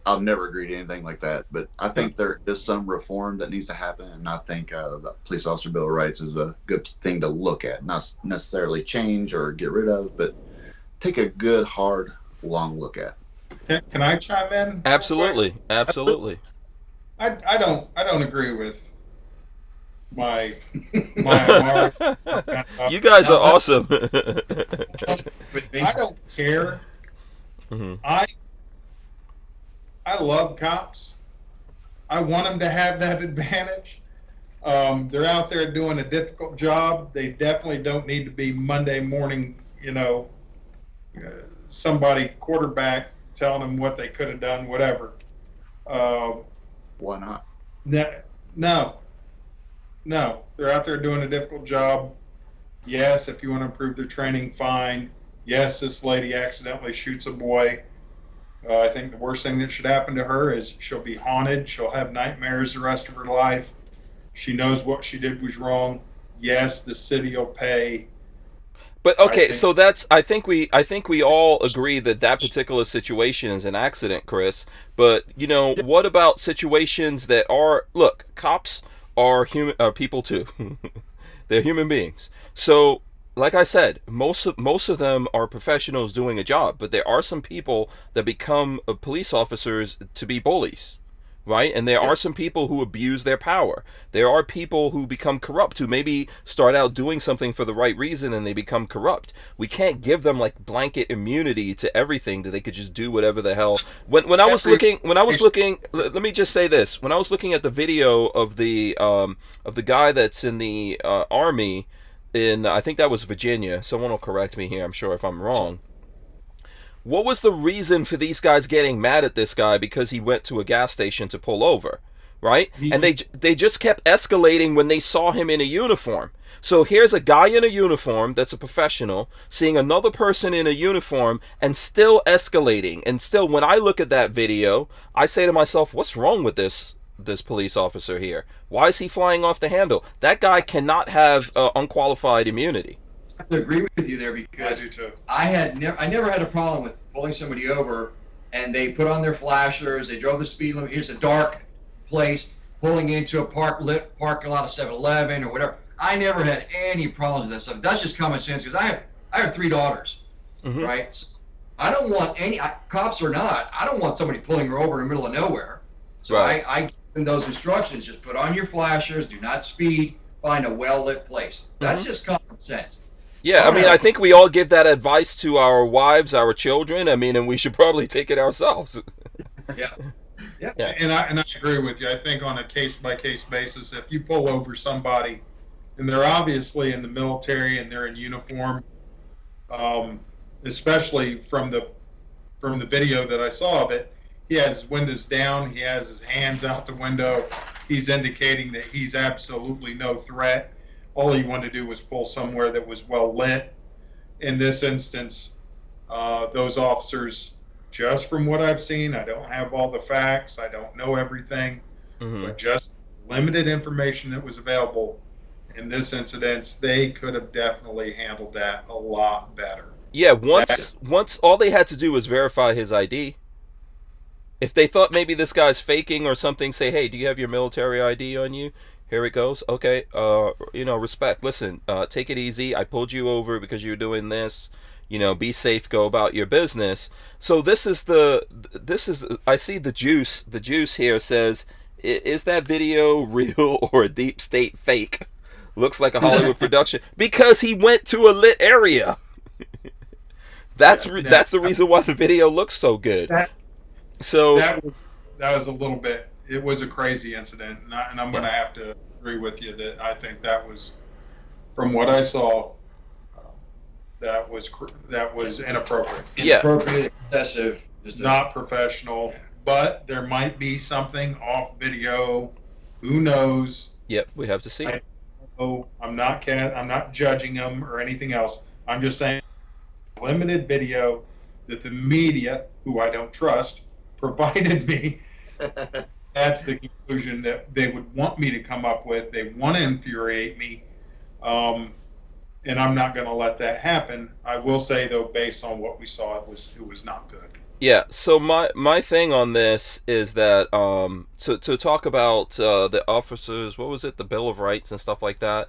I'll never agree to anything like that. But I think there is some reform that needs to happen, and I think the Police Officer Bill of Rights is a good thing to look at, not necessarily change or get rid of, but take a good, hard, long look at. Can I chime in? Absolutely. I don't agree with my You guys are awesome. I don't care. I love cops. I want them to have that advantage. They're out there doing a difficult job. They definitely don't need to be Monday morning, you know, somebody quarterback telling them what they could have done, whatever. Why not? No. They're out there doing a difficult job. Yes, if you want to improve their training, fine. Yes, this lady accidentally shoots a boy. I think the worst thing that should happen to her is she'll be haunted. She'll have nightmares the rest of her life. She knows what she did was wrong. Yes, the city will pay. But okay, so that's I think we all agree that particular situation is an accident, Chris. But you know, what about situations that are cops are people too. They're human beings. So like I said, most of them are professionals doing a job, but there are some people that become police officers to be bullies, right? And there are some people who abuse their power. There are people who become corrupt, who maybe start out doing something for the right reason and they become corrupt. We can't give them like blanket immunity to everything that they could just do whatever the hell. When I was looking, let me just say this: when I was looking at the video of the guy that's in the Army. I think that was Virginia. Someone will correct me here, I'm sure, if I'm wrong. What was the reason for these guys getting mad at this guy because he went to a gas station to pull over, right? And they just kept escalating when they saw him in a uniform. So here's a guy in a uniform that's a professional seeing another person in a uniform and still escalating. And still, when I look at that video, I say to myself, what's wrong with this police officer here? Why is he flying off the handle? That guy cannot have unqualified immunity. I have to agree with you there, because I never had a problem with pulling somebody over and they put on their flashers, they drove the speed limit. Here's a dark place. pulling into a parking lot of 7-Eleven or whatever. I never had any problems with that stuff. That's just common sense because I have 3 daughters, right? So I don't want any cops or not. I don't want somebody pulling her over in the middle of nowhere. So I give them those instructions: just put on your flashers, do not speed, find a well-lit place. That's just common sense. Yeah, I mean, I think we all give that advice to our wives, our children. I mean, and we should probably take it ourselves. Yeah. And I agree with you. I think on a case-by-case basis, if you pull over somebody and they're obviously in the military and they're in uniform, especially from the video that I saw of it, he has his windows down, he has his hands out the window, he's indicating that he's absolutely no threat. All he wanted to do was pull somewhere that was well lit. In this instance, those officers, just from what I've seen, I don't have all the facts, I don't know everything, but just limited information that was available in this incident, they could have definitely handled that a lot better. Yeah, once all they had to do was verify his ID. If they thought maybe this guy's faking or something, say, hey, do you have your military ID on you? Here it goes. Okay, respect. Listen, take it easy. I pulled you over because you were doing this. Be safe, go about your business. So this is I see the juice. The juice here says, is that video real or a deep state fake? Looks like a Hollywood production because he went to a lit area. That's the reason why the video looks so good. That was a little bit. It was a crazy incident, and I'm going to have to agree with you that I think that was, from what I saw, that was inappropriate. Inappropriate, excessive, just not professional. Yeah. But there might be something off video. Who knows? Yep, we have to see. I'm not judging them or anything else. I'm just saying, limited video that the media, who I don't trust, provided me. That's the conclusion that they would want me to come up with. They want to infuriate me, and I'm not going to let that happen. I will say, though, based on what we saw, it was not good. Yeah. So my thing on this is that to talk about the officers, what was it, the Bill of Rights and stuff like that.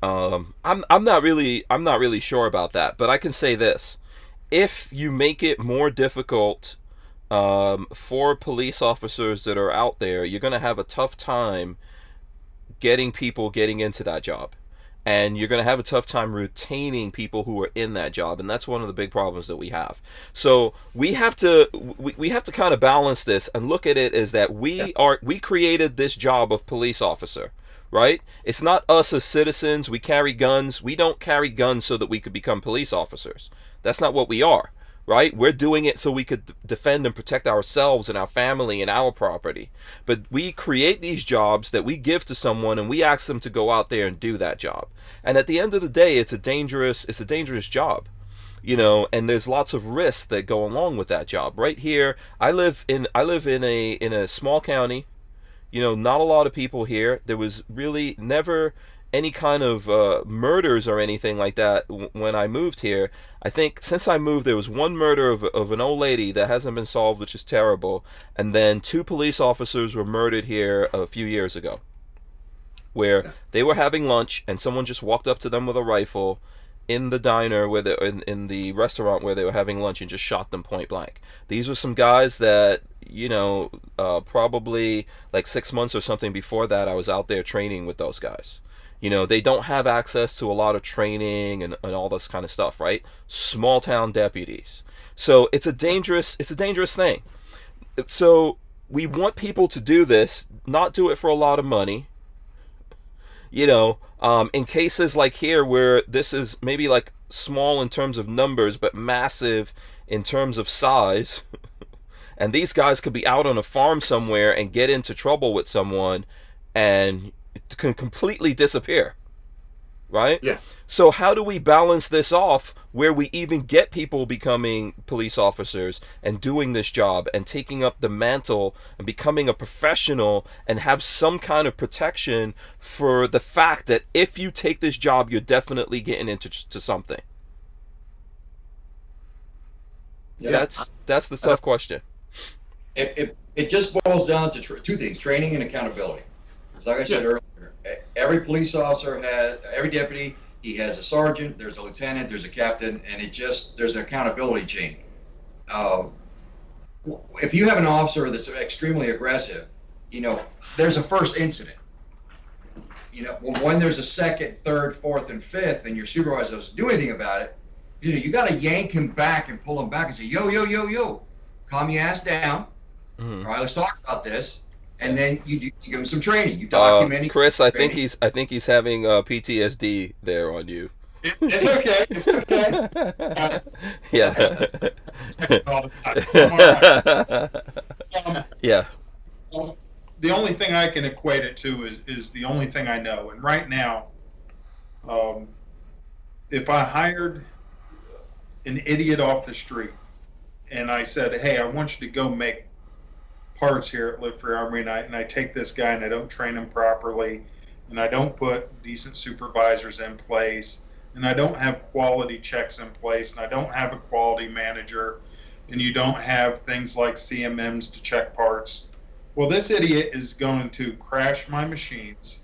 I'm not really sure about that, but I can say this: if you make it more difficult for police officers that are out there, you're going to have a tough time getting people getting into that job. And you're going to have a tough time retaining people who are in that job. And that's one of the big problems that we have. So we have to kind of balance this and look at it as that we created this job of police officer, right? It's not us as citizens. We carry guns. We don't carry guns so that we could become police officers. That's not what we are. Right? We're doing it so we could defend and protect ourselves and our family and our property. But we create these jobs that we give to someone and we ask them to go out there and do that job. And at the end of the day, it's a dangerous job. And there's lots of risks that go along with that job. Right here, I live in a small county. Not a lot of people here. There was really never any kind of murders or anything like that when I moved here. I think since I moved, there was one murder of an old lady that hasn't been solved, which is terrible. And then 2 police officers were murdered here a few years ago, where they were having lunch and someone just walked up to them with a rifle in the diner where in the restaurant where they were having lunch and just shot them point blank. These were some guys that, probably like 6 months or something before that, I was out there training with those guys. They don't have access to a lot of training and all this kind of stuff, right? Small town deputies. So it's a dangerous thing. So we want people to do this, not do it for a lot of money. In cases like here where this is maybe like small in terms of numbers, but massive in terms of size. And these guys could be out on a farm somewhere and get into trouble with someone and it can completely disappear, right? Yeah. So how do we balance this off where we even get people becoming police officers and doing this job and taking up the mantle and becoming a professional and have some kind of protection for the fact that if you take this job, you're definitely getting into something? Yeah. That's the tough question. It just boils down to 2 things: training and accountability. Because like I said earlier, every police officer every deputy, he has a sergeant, there's a lieutenant, there's a captain, and there's an accountability chain. If you have an officer that's extremely aggressive, there's a first incident. When there's a second, third, fourth, and fifth, and your supervisor doesn't do anything about it, you got to yank him back and pull him back and say, yo, calm your ass down. Mm-hmm. All right, let's talk about this. And then you give him some training. You document it. Chris, I think he's having PTSD there on you. It's okay. It's okay. Yeah. All the time. Yeah. The only thing I can equate it to is the only thing I know. And right now, if I hired an idiot off the street and I said, hey, I want you to go make parts here at Live Free Armory, and I take this guy and I don't train him properly, and I don't put decent supervisors in place, and I don't have quality checks in place, and I don't have a quality manager, and you don't have things like CMMs to check parts, well, this idiot is going to crash my machines,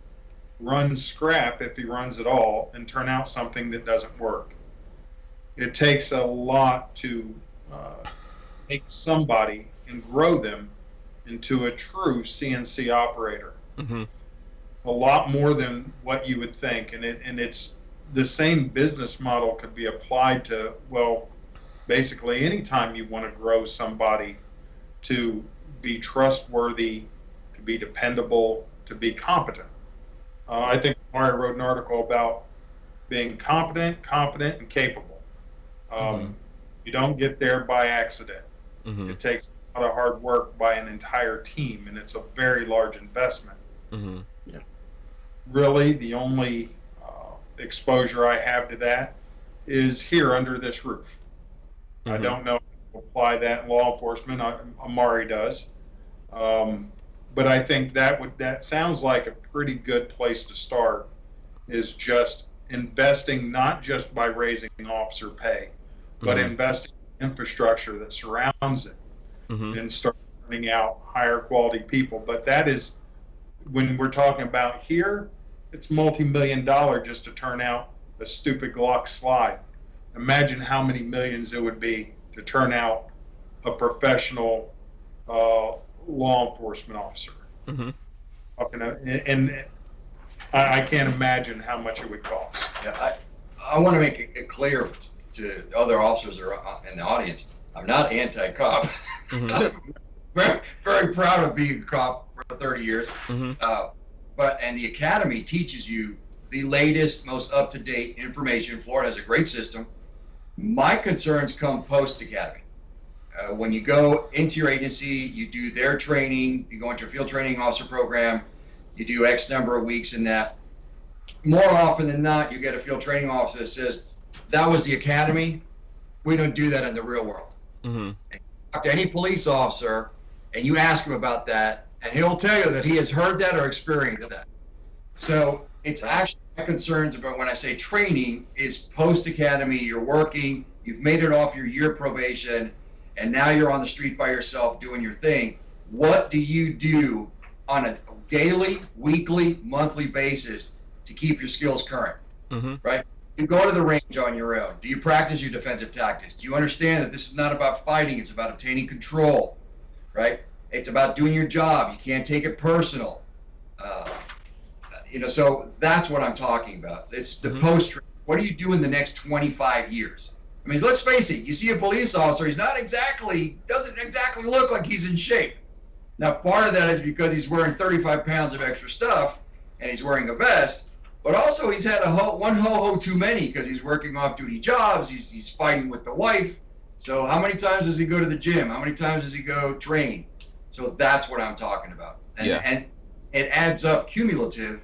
run scrap if he runs at all, and turn out something that doesn't work. It takes a lot to take somebody and grow them into a true CNC operator. Mm-hmm. A lot more than what you would think, and it's the same business model could be applied to, well, basically anytime you want to grow somebody to be trustworthy, to be dependable, to be competent. I think Mario wrote an article about being competent, and capable. You don't get there by accident. Mm-hmm. It takes a lot of hard work by an entire team, and it's a very large investment. Mm-hmm. Yeah. Really, the only exposure I have to that is here under this roof. Mm-hmm. I don't know if to apply that in law enforcement. Armory does. But I think that sounds like a pretty good place to start, is just investing not just by raising officer pay, but Mm-hmm. investing in infrastructure that surrounds it, Mm-hmm. and start turning out higher quality people. But that is, when we're talking about here, it's multi-million-dollar just to turn out a stupid Glock slide. Imagine how many millions it would be to turn out a professional law enforcement officer. Mm-hmm. And I can't imagine how much it would cost. Yeah, I want to make it clear to other officers that are in the audience, I'm not anti-cop. Mm-hmm. very, very proud of being a cop for 30 years. Mm-hmm. And the academy teaches you the latest, most up-to-date information. Florida has a great system. My concerns come post-academy. When you go into your agency, you do their training, you go into a field training officer program, you do X number of weeks in that. More often than not, you get a field training officer that says, that was the academy. We don't do that in the real world. Mm-hmm. Talk to any police officer and you ask him about that, and he'll tell you that he has heard that or experienced that. So it's actually my concerns about when I say training is post-academy, you're working, you've made it off your year probation, and now you're on the street by yourself doing your thing. What do you do on a daily, weekly, monthly basis to keep your skills current? Mm-hmm. Right? You go to the range on your own. Do you practice your defensive tactics? Do you understand that this is not about fighting, it's about obtaining control, right? It's about doing your job. You can't take it personal. So that's what I'm talking about. It's the Mm-hmm. post. What do you do in the next 25 years? I mean, let's face it. You see a police officer, doesn't exactly look like he's in shape. Now, part of that is because he's wearing 35 pounds of extra stuff, and he's wearing a vest. But also, he's had one ho-ho too many because he's working off-duty jobs. He's fighting with the wife. So how many times does he go to the gym? How many times does he go train? So that's what I'm talking about. And it adds up cumulative.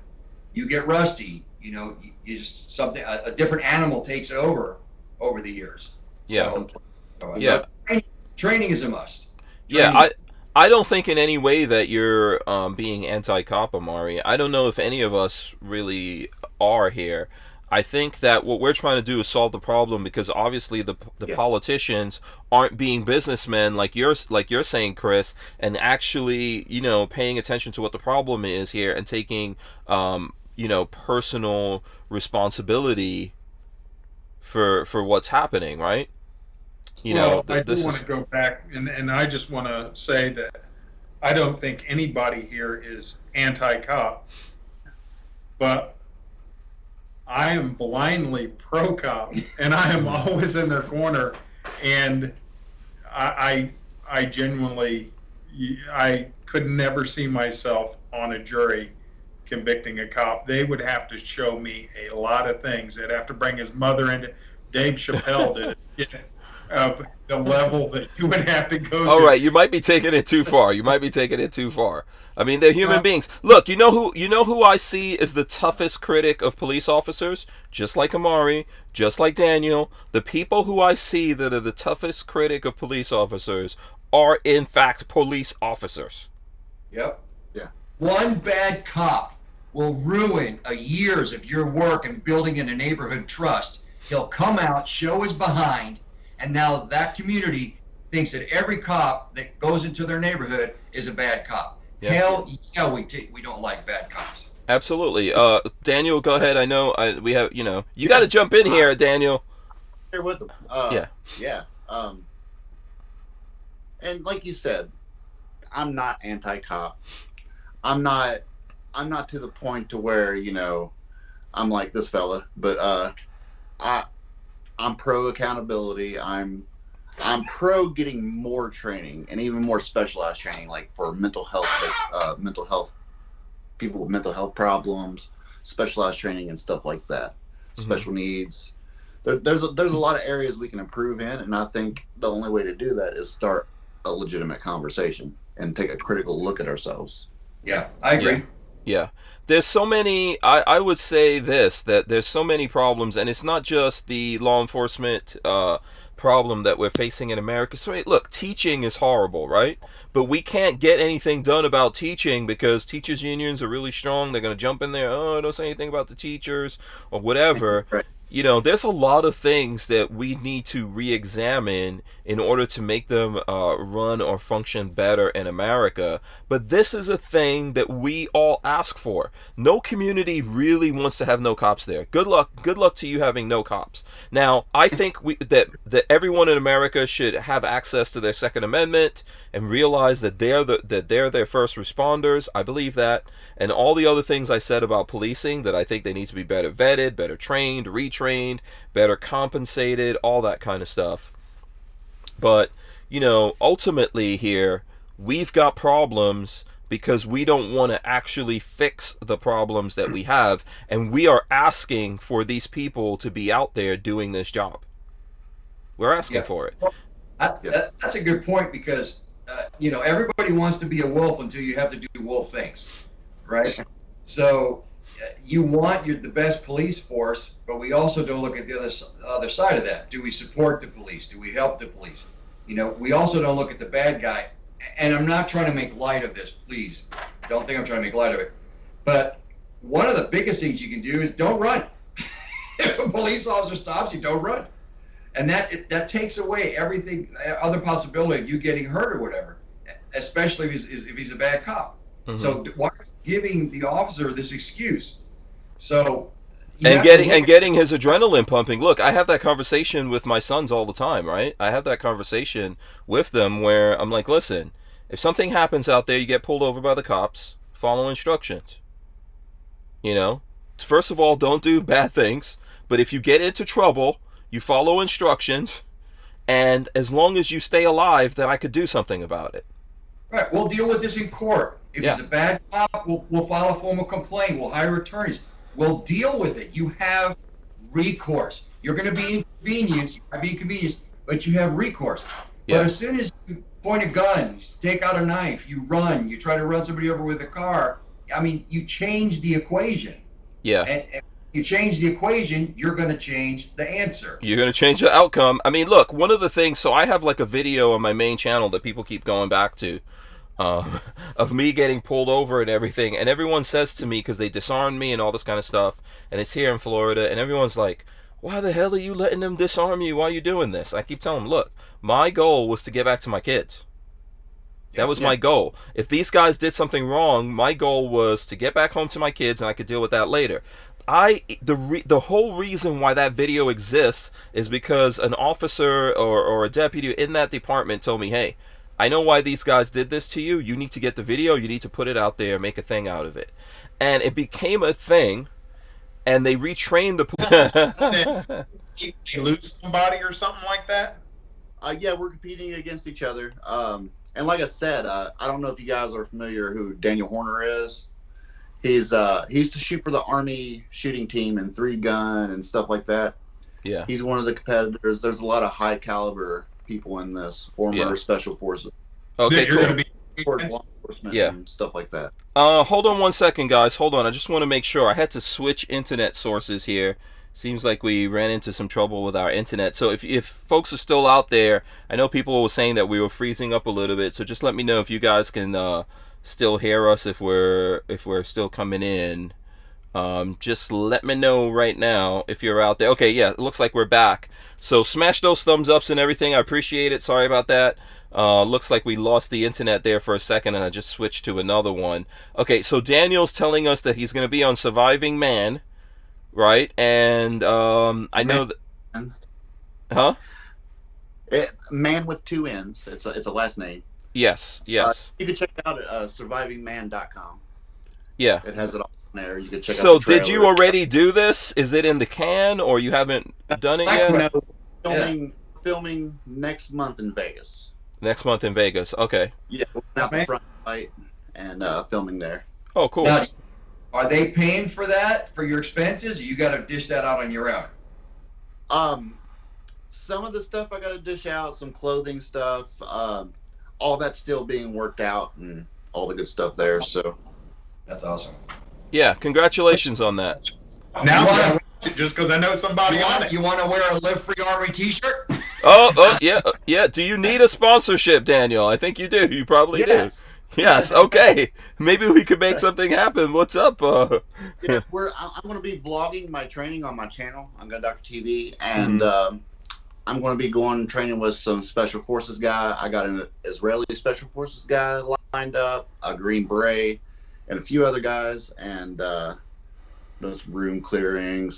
You get rusty. You just a different animal takes over the years. Yeah. So training is a must. Yeah, I don't think in any way that you're being anti-cop, Amari. I don't know if any of us really are here. I think that what we're trying to do is solve the problem, because obviously the politicians aren't being businessmen like you're saying, Chris, and actually, you know, paying attention to what the problem is here and taking you know, personal responsibility for what's happening, right? You know, I do want to go back, and I just want to say that I don't think anybody here is anti-cop, but I am blindly pro-cop, and I am always in their corner, and I genuinely, I could never see myself on a jury convicting a cop. They would have to show me a lot of things. They'd have to bring his mother into. Dave Chappelle did it. The level that you would have to go to. All right, you might be taking it too far. I mean, they're human beings. Look, you know who I see is the toughest critic of police officers? Just like Armory, just like Daniel, the people who I see that are the toughest critic of police officers are in fact police officers. Yep. Yeah. One bad cop will ruin years of your work and building in a neighborhood trust. He'll come out, show his behind, and now that community thinks that every cop that goes into their neighborhood is a bad cop. Yeah. Hell yeah, we don't like bad cops. Absolutely. Daniel, go ahead. I know we have, you know, you got to jump in here, Daniel. Here with them. Yeah. And like you said, I'm not anti-cop. I'm not to the point to where, you know, I'm like this fella, but I'm pro accountability. I'm pro getting more training and even more specialized training, like for mental health people with mental health problems, specialized training and stuff like that. Special needs. There's a lot of areas we can improve in, and I think the only way to do that is start a legitimate conversation and take a critical look at ourselves. Yeah, I agree. Yeah. There's so many, I would say this, that there's so many problems, and it's not just the law enforcement problem that we're facing in America. So, look, teaching is horrible, right? But we can't get anything done about teaching because teachers' unions are really strong. They're going to jump in there, oh, don't say anything about the teachers, or whatever. Right. You know, there's a lot of things that we need to re-examine in order to make them run or function better in America. But this is a thing that we all ask for. No community really wants to have no cops there. Good luck to you having no cops. Now, I think that everyone in America should have access to their Second Amendment and realize that they're their first responders. I believe that. And all the other things I said about policing, that I think they need to be better vetted, better trained, retrained, better compensated, all that kind of stuff. But, you know, ultimately here, we've got problems because we don't want to actually fix the problems that we have, and we are asking for these people to be out there doing this job. We're asking for it. That's a good point, because you know, everybody wants to be a wolf until you have to do wolf things, right? So you want the best police force, but we also don't look at the other side of that. Do we support the police? Do we help the police? You know, we also don't look at the bad guy. And I'm not trying to make light of this, please. Don't think I'm trying to make light of it. But one of the biggest things you can do is don't run. If a police officer stops you, don't run. And that takes away everything, other possibility of you getting hurt or whatever, especially if he's a bad cop. Mm-hmm. So why are you giving the officer this excuse? So getting his adrenaline pumping. Look, I have that conversation with my sons all the time, right? I have that conversation with them where I'm like, listen, if something happens out there, you get pulled over by the cops, follow instructions. You know, first of all, don't do bad things. But if you get into trouble, you follow instructions, and as long as you stay alive, then I could do something about it. Right. We'll deal with this in court. If he's a bad cop, we'll file a formal complaint. We'll hire attorneys. We'll deal with it. You have recourse. You're going to be inconvenienced. You might be inconvenienced, but you have recourse. Yeah. But as soon as you point a gun, you take out a knife, you run, you try to run somebody over with a car, I mean, you change the equation. Yeah. And you change the equation, you're going to change the answer. You're going to change the outcome. I mean, look, one of the things, so I have like a video on my main channel that people keep going back to um, of me getting pulled over and everything. And everyone says to me, because they disarmed me and all this kind of stuff, and it's here in Florida, and everyone's like, why the hell are you letting them disarm you? Why are you doing this? I keep telling them, look, my goal was to get back to my kids. That was my goal. If these guys did something wrong, my goal was to get back home to my kids, and I could deal with that later. The whole reason why that video exists is because an officer or a deputy in that department told me, hey, I know why these guys did this to you. You need to get the video. You need to put it out there, make a thing out of it. And it became a thing, and they retrained the police. You lose somebody or something like that? Yeah, we're competing against each other. And like I said, I don't know if you guys are familiar who Daniel Horner is. He used to shoot for the Army shooting team and 3-gun and stuff like that. Yeah. He's one of the competitors. There's a lot of high caliber people in this, former special forces. Okay, You're cool. going to be Law enforcement and stuff like that. Hold on one second, guys. Hold on. I just want to make sure. I had to switch internet sources here. Seems like we ran into some trouble with our internet. So if folks are still out there, I know people were saying that we were freezing up a little bit. So just let me know if you guys can still hear us, if we're still coming in. Just let me know right now if you're out there. Okay, yeah, it looks like we're back. So smash those thumbs ups and everything. I appreciate it. Sorry about that. Looks like we lost the internet there for a second, and I just switched to another one. Okay, so Daniel's telling us that he's going to be on Surviving Man, right? And I know that. Huh? Man with 2 N's. It's a last name. Yes. You can check it out at survivingman.com. Yeah. It has it all there. You can check out So the did you already do this? Is it in the can, or you haven't done it yet? No, filming next month in Vegas. Next month in Vegas. Okay. Yeah, we're out the front light and filming there. Oh, cool. Now, are they paying for that, for your expenses, or you got to dish that out on your own? Some of the stuff I got to dish out, some clothing stuff, all that's still being worked out and all the good stuff there. So That's awesome. Yeah, congratulations on that. Now, just because I know somebody on it. You want to wear a Live Free Armory t-shirt? Yeah. Do you need a sponsorship, Daniel? I think you do. You probably do. Yes. Okay. Maybe we could make something happen. What's up? Yeah, I'm going to be vlogging my training on my channel on GunDoctorTV, and I'm going to be going training with some Special Forces guy. I got an Israeli Special Forces guy lined up, a Green Beret, and a few other guys, and some room clearing,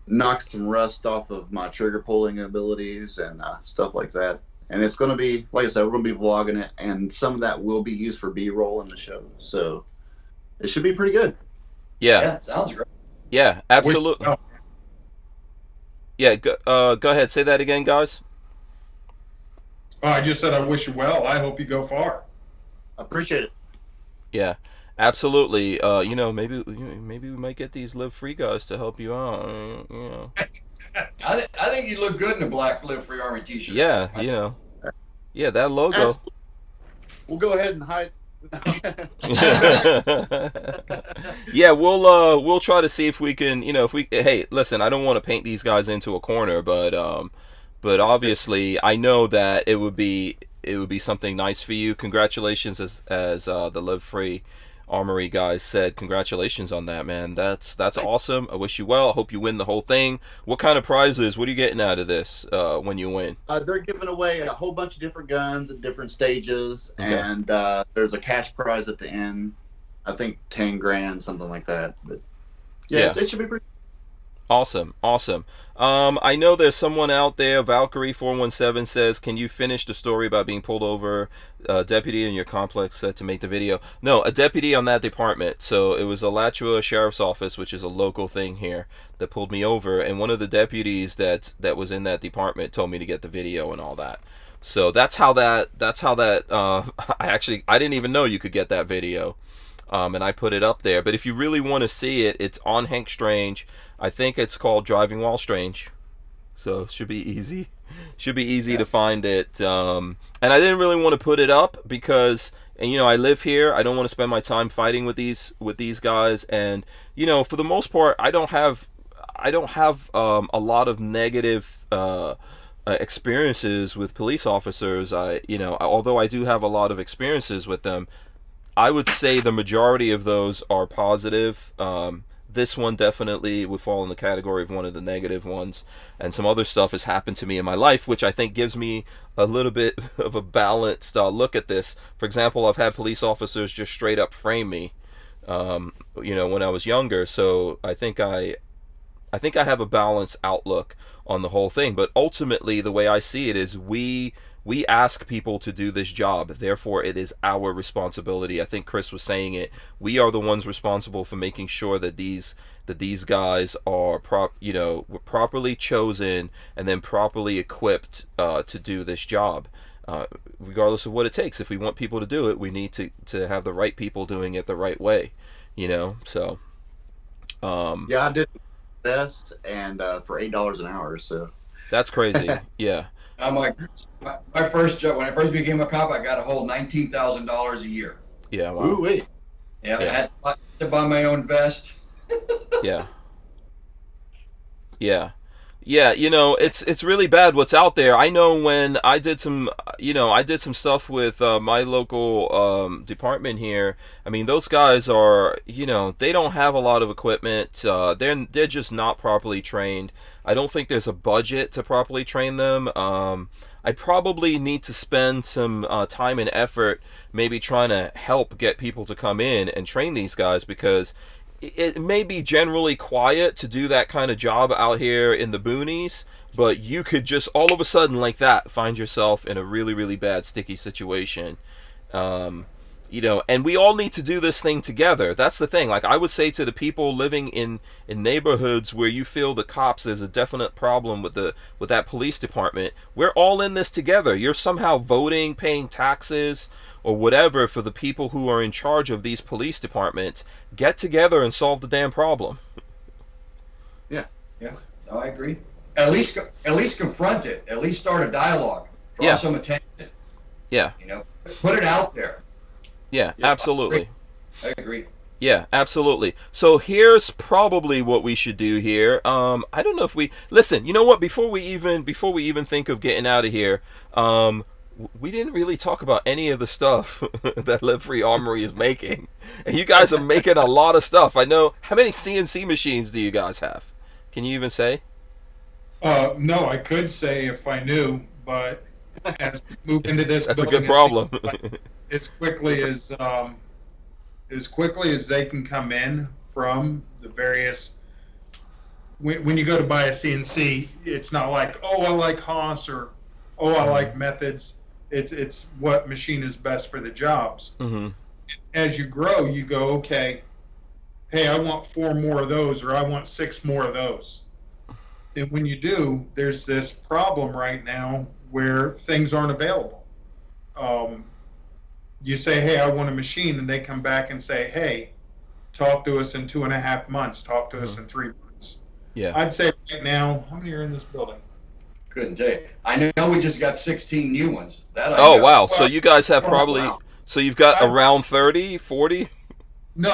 knock some rust off of my trigger pulling abilities and stuff like that. And it's going to be, like I said, we're going to be vlogging it, and some of that will be used for B-roll in the show. So it should be pretty good. Yeah, it sounds great. Yeah, absolutely. Yeah, go ahead. Say that again, guys. Oh, I just said I wish you well. I hope you go far. I appreciate it. Yeah, absolutely. Maybe we might get these Live Free guys to help you out. I think you look good in a black Live Free Army t-shirt. Yeah, yeah, that logo. Absolutely. We'll go ahead and hide. Yeah, we'll try to see if we can, hey, listen, I don't want to paint these guys into a corner, but obviously I know that it would be something nice for you. Congratulations, as the Live Free Armory guys said. Congratulations on that, man. That's awesome. I wish you well. I hope you win the whole thing. What kind of prizes? What are you getting out of this when you win? They're giving away a whole bunch of different guns at different stages, Okay. and there's a cash prize at the end. I think 10 grand, something like that. But yeah. It should be pretty. Awesome. I know there's someone out there. Valkyrie417 says, "Can you finish the story about being pulled over? Deputy in your complex said to make the video." No, a deputy on that department. So it was Alachua Sheriff's Office, which is a local thing here, that pulled me over, and one of the deputies that was in that department told me to get the video and all that. So that's how that. I didn't even know you could get that video. And I put it up there. But if you really want to see it, it's on Hank Strange. I think it's called Driving While Strange. So it should be easy. To find it. And I didn't really want to put it up because, I live here. I don't want to spend my time fighting with these guys. And, for the most part, I don't have a lot of negative experiences with police officers, although I do have a lot of experiences with them, I would say the majority of those are positive. This one definitely would fall in the category of one of the negative ones, and some other stuff has happened to me in my life, which I think gives me a little bit of a balanced look at this. For example, I've had police officers just straight up frame me, when I was younger. So I think I have a balanced outlook on the whole thing. But ultimately, the way I see it is we ask people to do this job. Therefore, it is our responsibility. I think Chris was saying it. We are the ones responsible for making sure that these guys are properly chosen and then properly equipped to do this job. Regardless of what it takes. If we want people to do it, we need to have the right people doing it the right way. So. Yeah, I did best, and for $8 an hour. So that's crazy. Yeah. I'm like, my first job, when I first became a cop, I got a whole $19,000 a year. Yeah. Wow. Ooh, wait. Yeah, I had to buy my own vest. Yeah. Yeah. Yeah, it's really bad what's out there. I know when I did some stuff with my local department here. I mean, those guys are, they don't have a lot of equipment. They're just not properly trained. I don't think there's a budget to properly train them. I probably need to spend some time and effort maybe trying to help get people to come in and train these guys, because it may be generally quiet to do that kind of job out here in the boonies, but you could just all of a sudden like that find yourself in a really, really bad sticky situation. And we all need to do this thing together. That's the thing. Like, I would say to the people living in neighborhoods where you feel the cops, there's a definite problem with that police department. We're all in this together. You're somehow voting, paying taxes, or whatever for the people who are in charge of these police departments. Get together and solve the damn problem. Yeah, no, I agree. At least confront it. At least start a dialogue. Draw some attention. Yeah. Put it out there. Yeah, absolutely. I agree. Yeah, absolutely. So here's probably what we should do here. I don't know if we listen. You know what? Before we even think of getting out of here, we didn't really talk about any of the stuff that Live Free Armory is making, and you guys are making a lot of stuff. I know. How many CNC machines do you guys have? Can you even say? No, I could say if I knew, but as we move into this, that's a good problem. As quickly as they can come in from the various. When you go to buy a CNC, it's not like, oh, I like Haas, or oh, I like Methods. It's what machine is best for the jobs. Mm-hmm. As you grow, you go, okay, hey, I want 4 more of those, or I want 6 more of those. And when you do, there's this problem right now where things aren't available. You say, hey, I want a machine, and they come back and say, hey, talk to us in 2.5 months, talk to us in 3 months. Yeah. I'd say right now, how many are in this building? Couldn't tell you. I know we just got 16 new ones. That I Oh, know. wow. So you guys have probably, wow. so you've got around 30, 40? No.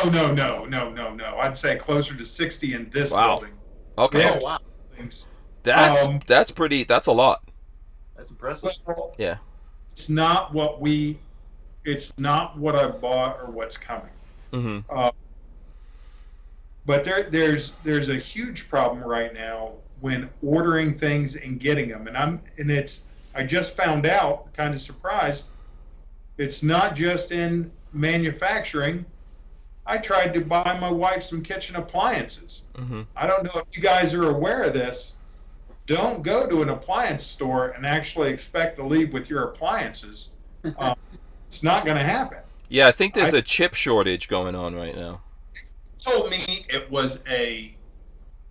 I'd say closer to 60 in this Wow. building. Okay. Yeah. Oh, wow. Things. That's Um, that's a lot. That's impressive. Well, Yeah. it's not what I bought or what's coming. Mm-hmm. But there's a huge problem right now when ordering things and getting them, I just found out, kind of surprised, it's not just in manufacturing. I tried to buy my wife some kitchen appliances. Mm-hmm. I don't know if you guys are aware of this. Don't go to an appliance store and actually expect to leave with your appliances. It's not going to happen. Yeah, I think there's a chip shortage going on right now. Told me it was a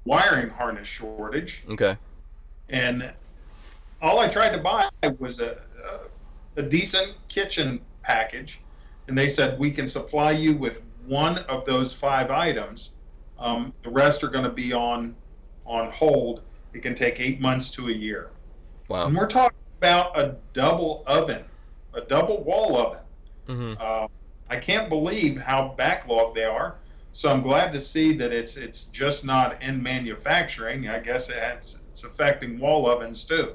wiring harness shortage, Okay. and all I tried to buy was a decent kitchen package, and they said we can supply you with one of those 5 items. The rest are going to be on hold. It can take 8 months to a year. Wow. And we're talking about a double oven, a double wall oven. Mm-hmm. I can't believe how backlogged they are. So I'm glad to see that it's just not in manufacturing. I guess it's affecting wall ovens too.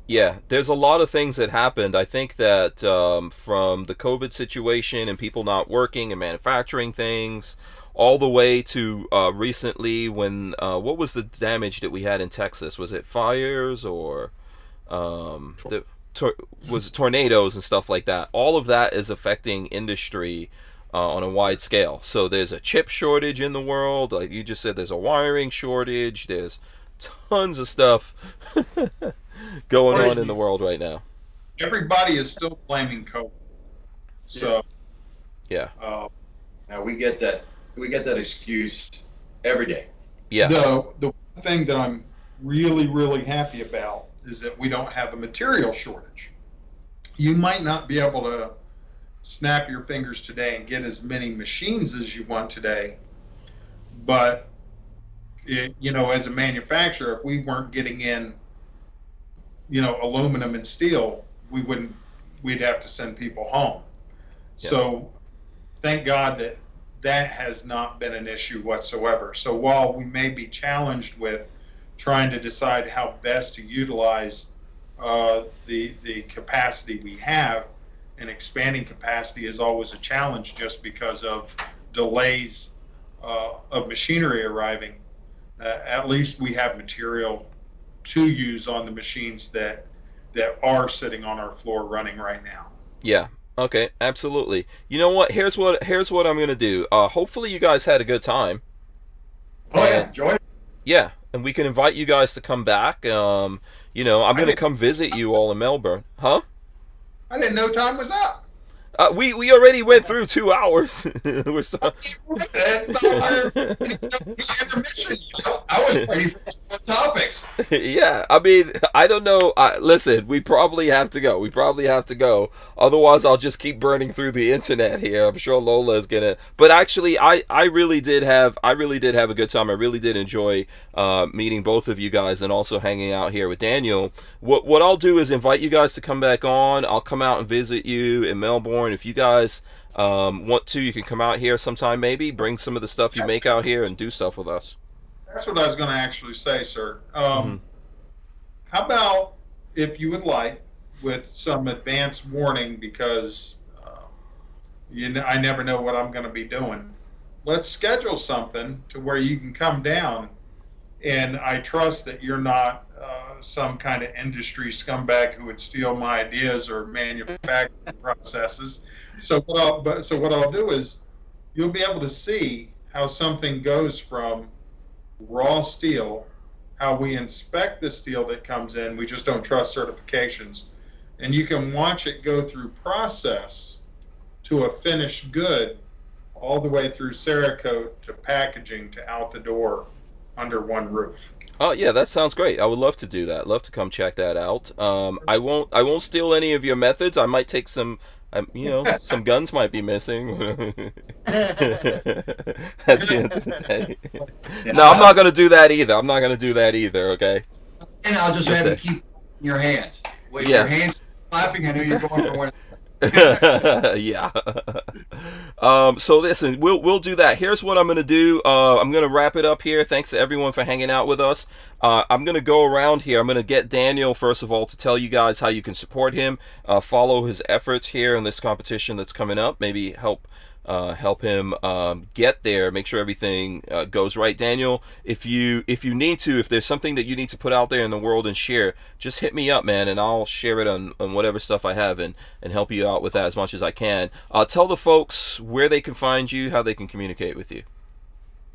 Yeah, there's a lot of things that happened. I think that from the COVID situation and people not working and manufacturing things, all the way to recently when what was the damage that we had in Texas? Was it fires or the was it tornadoes and stuff like that? All of that is affecting industry on a wide scale. So there's a chip shortage in the world, like you just said. There's a wiring shortage. There's tons of stuff going on in the world right now. Everybody is still blaming COVID. So yeah, now we get that excuse every day. yeah. The one thing that I'm really happy about is that we don't have a material shortage. You might not be able to snap your fingers today and get as many machines as you want today, but as a manufacturer, if we weren't getting in aluminum and steel, we'd have to send people home. Yeah. So thank God that has not been an issue whatsoever. So while we may be challenged with trying to decide how best to utilize the capacity we have, and expanding capacity is always a challenge just because of delays of machinery arriving, at least we have material to use on the machines that are sitting on our floor running right now. Yeah. Okay. Absolutely. You know what? Here's what I'm gonna do. Hopefully you guys had a good time. Oh yeah, enjoy it. Yeah, and we can invite you guys to come back. I'm gonna come visit you all in Melbourne. Huh? I didn't know time was up. We already went through 2 hours. We're so... I was ready for more topics. Yeah, I mean, I don't know. Listen, we probably have to go. Otherwise, I'll just keep burning through the internet here. I'm sure Lola is gonna. But actually, I really did have a good time. I really did enjoy meeting both of you guys and also hanging out here with Daniel. What I'll do is invite you guys to come back on. I'll come out and visit you in Melbourne. If you guys want to, you can come out here sometime. Maybe bring some of the stuff you make out here and do stuff with us. That's what I was going to actually say, sir. How about, if you would like, with some advance warning, because I never know what I'm going to be doing. Let's schedule something to where you can come down, and I trust that you're not some kind of industry scumbag who would steal my ideas or manufacturing processes. So what I'll do is you'll be able to see how something goes from raw steel, how we inspect the steel that comes in. We just don't trust certifications. And you can watch it go through process to a finished good, all the way through Cerakote to packaging to out the door under one roof. Oh yeah, that sounds great. I would love to do that. Love to come check that out. I won't steal any of your methods. I might take some. Some guns might be missing at the end of the day. No, I'm not going to do that either. Okay. And I'll just have you keep your hands. With your hands clapping, I know you're going for one. Yeah. So listen, we'll do that. Here's what I'm gonna do. I'm gonna wrap it up here. Thanks to everyone for hanging out with us. I'm gonna go around here. I'm gonna get Daniel first of all to tell you guys how you can support him, follow his efforts here in this competition that's coming up. Maybe help him get there. Make sure everything goes right. Daniel, if you need to, if there's something that you need to put out there in the world and share, just hit me up, man, and I'll share it on whatever stuff I have and help you out with that as much as I can. Tell the folks where they can find you, how they can communicate with you.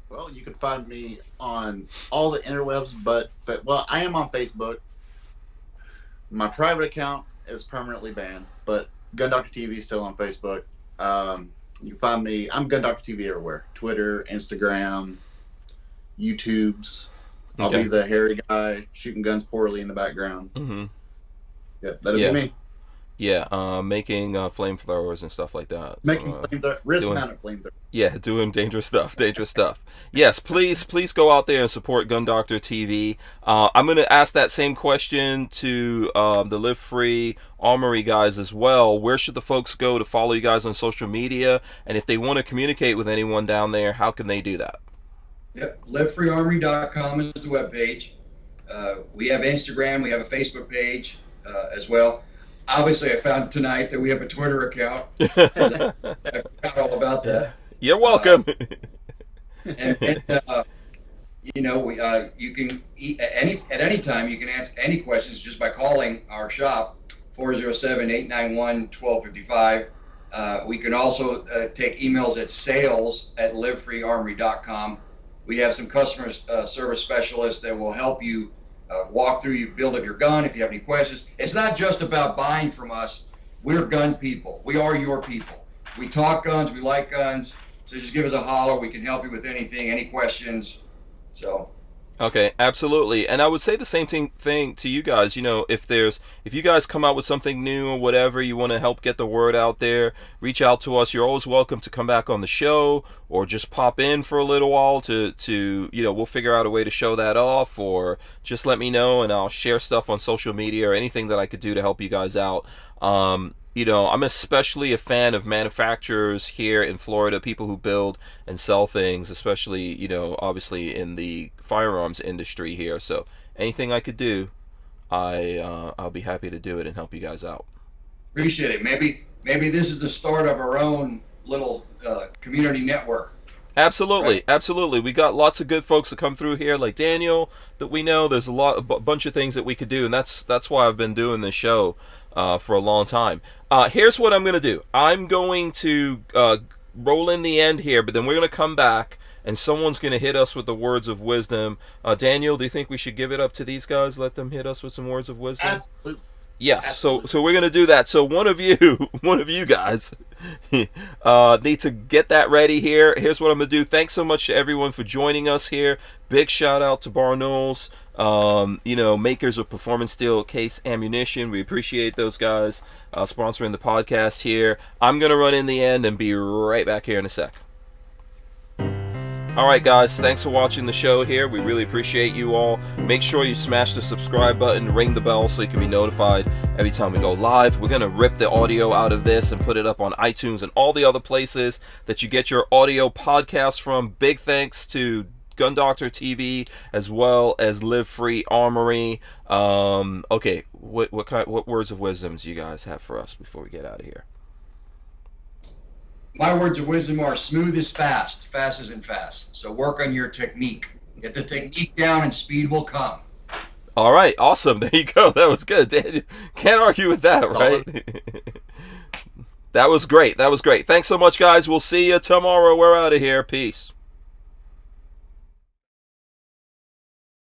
Well, you can find me on all the interwebs, but I am on Facebook. My private account is permanently banned, but GunDoctorTV is still on Facebook. You can find me. I'm GunDoctorTV everywhere: Twitter, Instagram, YouTube's. I'll be the hairy guy shooting guns poorly in the background. Mm-hmm. Yeah, that'll be me. Yeah, making flamethrowers and stuff like that. Making wrist-mounted flamethrowers. Yeah, doing dangerous stuff. Yes, please go out there and support GunDoctorTV. I'm going to ask that same question to the Live Free Armory guys as well. Where should the folks go to follow you guys on social media? And if they want to communicate with anyone down there, how can they do that? Yep, livefreearmory.com is the webpage. We have Instagram, we have a Facebook page. as well. Obviously, I found tonight that we have a Twitter account. I forgot all about that. You're welcome. You know, you can at any time you can ask any questions just by calling our shop 407-891-1255. We can also take emails at sales@livefreearmory.com. We have some customer service specialists that will help you walk through your build of your gun if you have any questions. It's not just about buying from us. We're gun people. We are your people. We talk guns. We like guns. So just give us a holler. We can help you with anything, any questions. So. Okay, absolutely. And I would say the same thing to you guys. You know, if you guys come out with something new or whatever, you want to help get the word out there, reach out to us. You're always welcome to come back on the show or just pop in for a little while to you know, we'll figure out a way to show that off, or just let me know and I'll share stuff on social media or anything that I could do to help you guys out. You know, I'm especially a fan of manufacturers here in Florida, people who build and sell things, especially, you know, obviously in the firearms industry here. So anything I could do, I'll be happy to do it and help you guys out. Appreciate it. Maybe this is the start of our own little community network. Absolutely, right? Absolutely. We got lots of good folks that come through here, like Daniel, that we know. There's a bunch of things that we could do, and that's why I've been doing this show for a long time. Here's what I'm going to do. I'm going to roll in the end here, but then we're going to come back, and someone's going to hit us with the words of wisdom. Daniel, do you think we should give it up to these guys, let them hit us with some words of wisdom? Absolutely. Yes, Absolutely. so we're gonna do that. So one of you guys need to get that ready here. Here's what I'm gonna do. Thanks so much to everyone for joining us here. Big shout out to Barnauls, you know, makers of performance steel case ammunition. We appreciate those guys sponsoring the podcast here. I'm gonna run in the end and be right back here in a sec. Alright guys, thanks for watching the show here. We really appreciate you all. Make sure you smash the subscribe button, ring the bell so you can be notified every time we go live. We're going to rip the audio out of this and put it up on iTunes and all the other places that you get your audio podcasts from. Big thanks to GunDoctorTV as well as Live Free Armory. Okay, what words of wisdom do you guys have for us before we get out of here? My words of wisdom are smooth is fast, fast isn't fast. So work on your technique. Get the technique down and speed will come. All right, awesome. There you go. That was good. Can't argue with that, right? That was great. Thanks so much, guys. We'll see you tomorrow. We're out of here. Peace.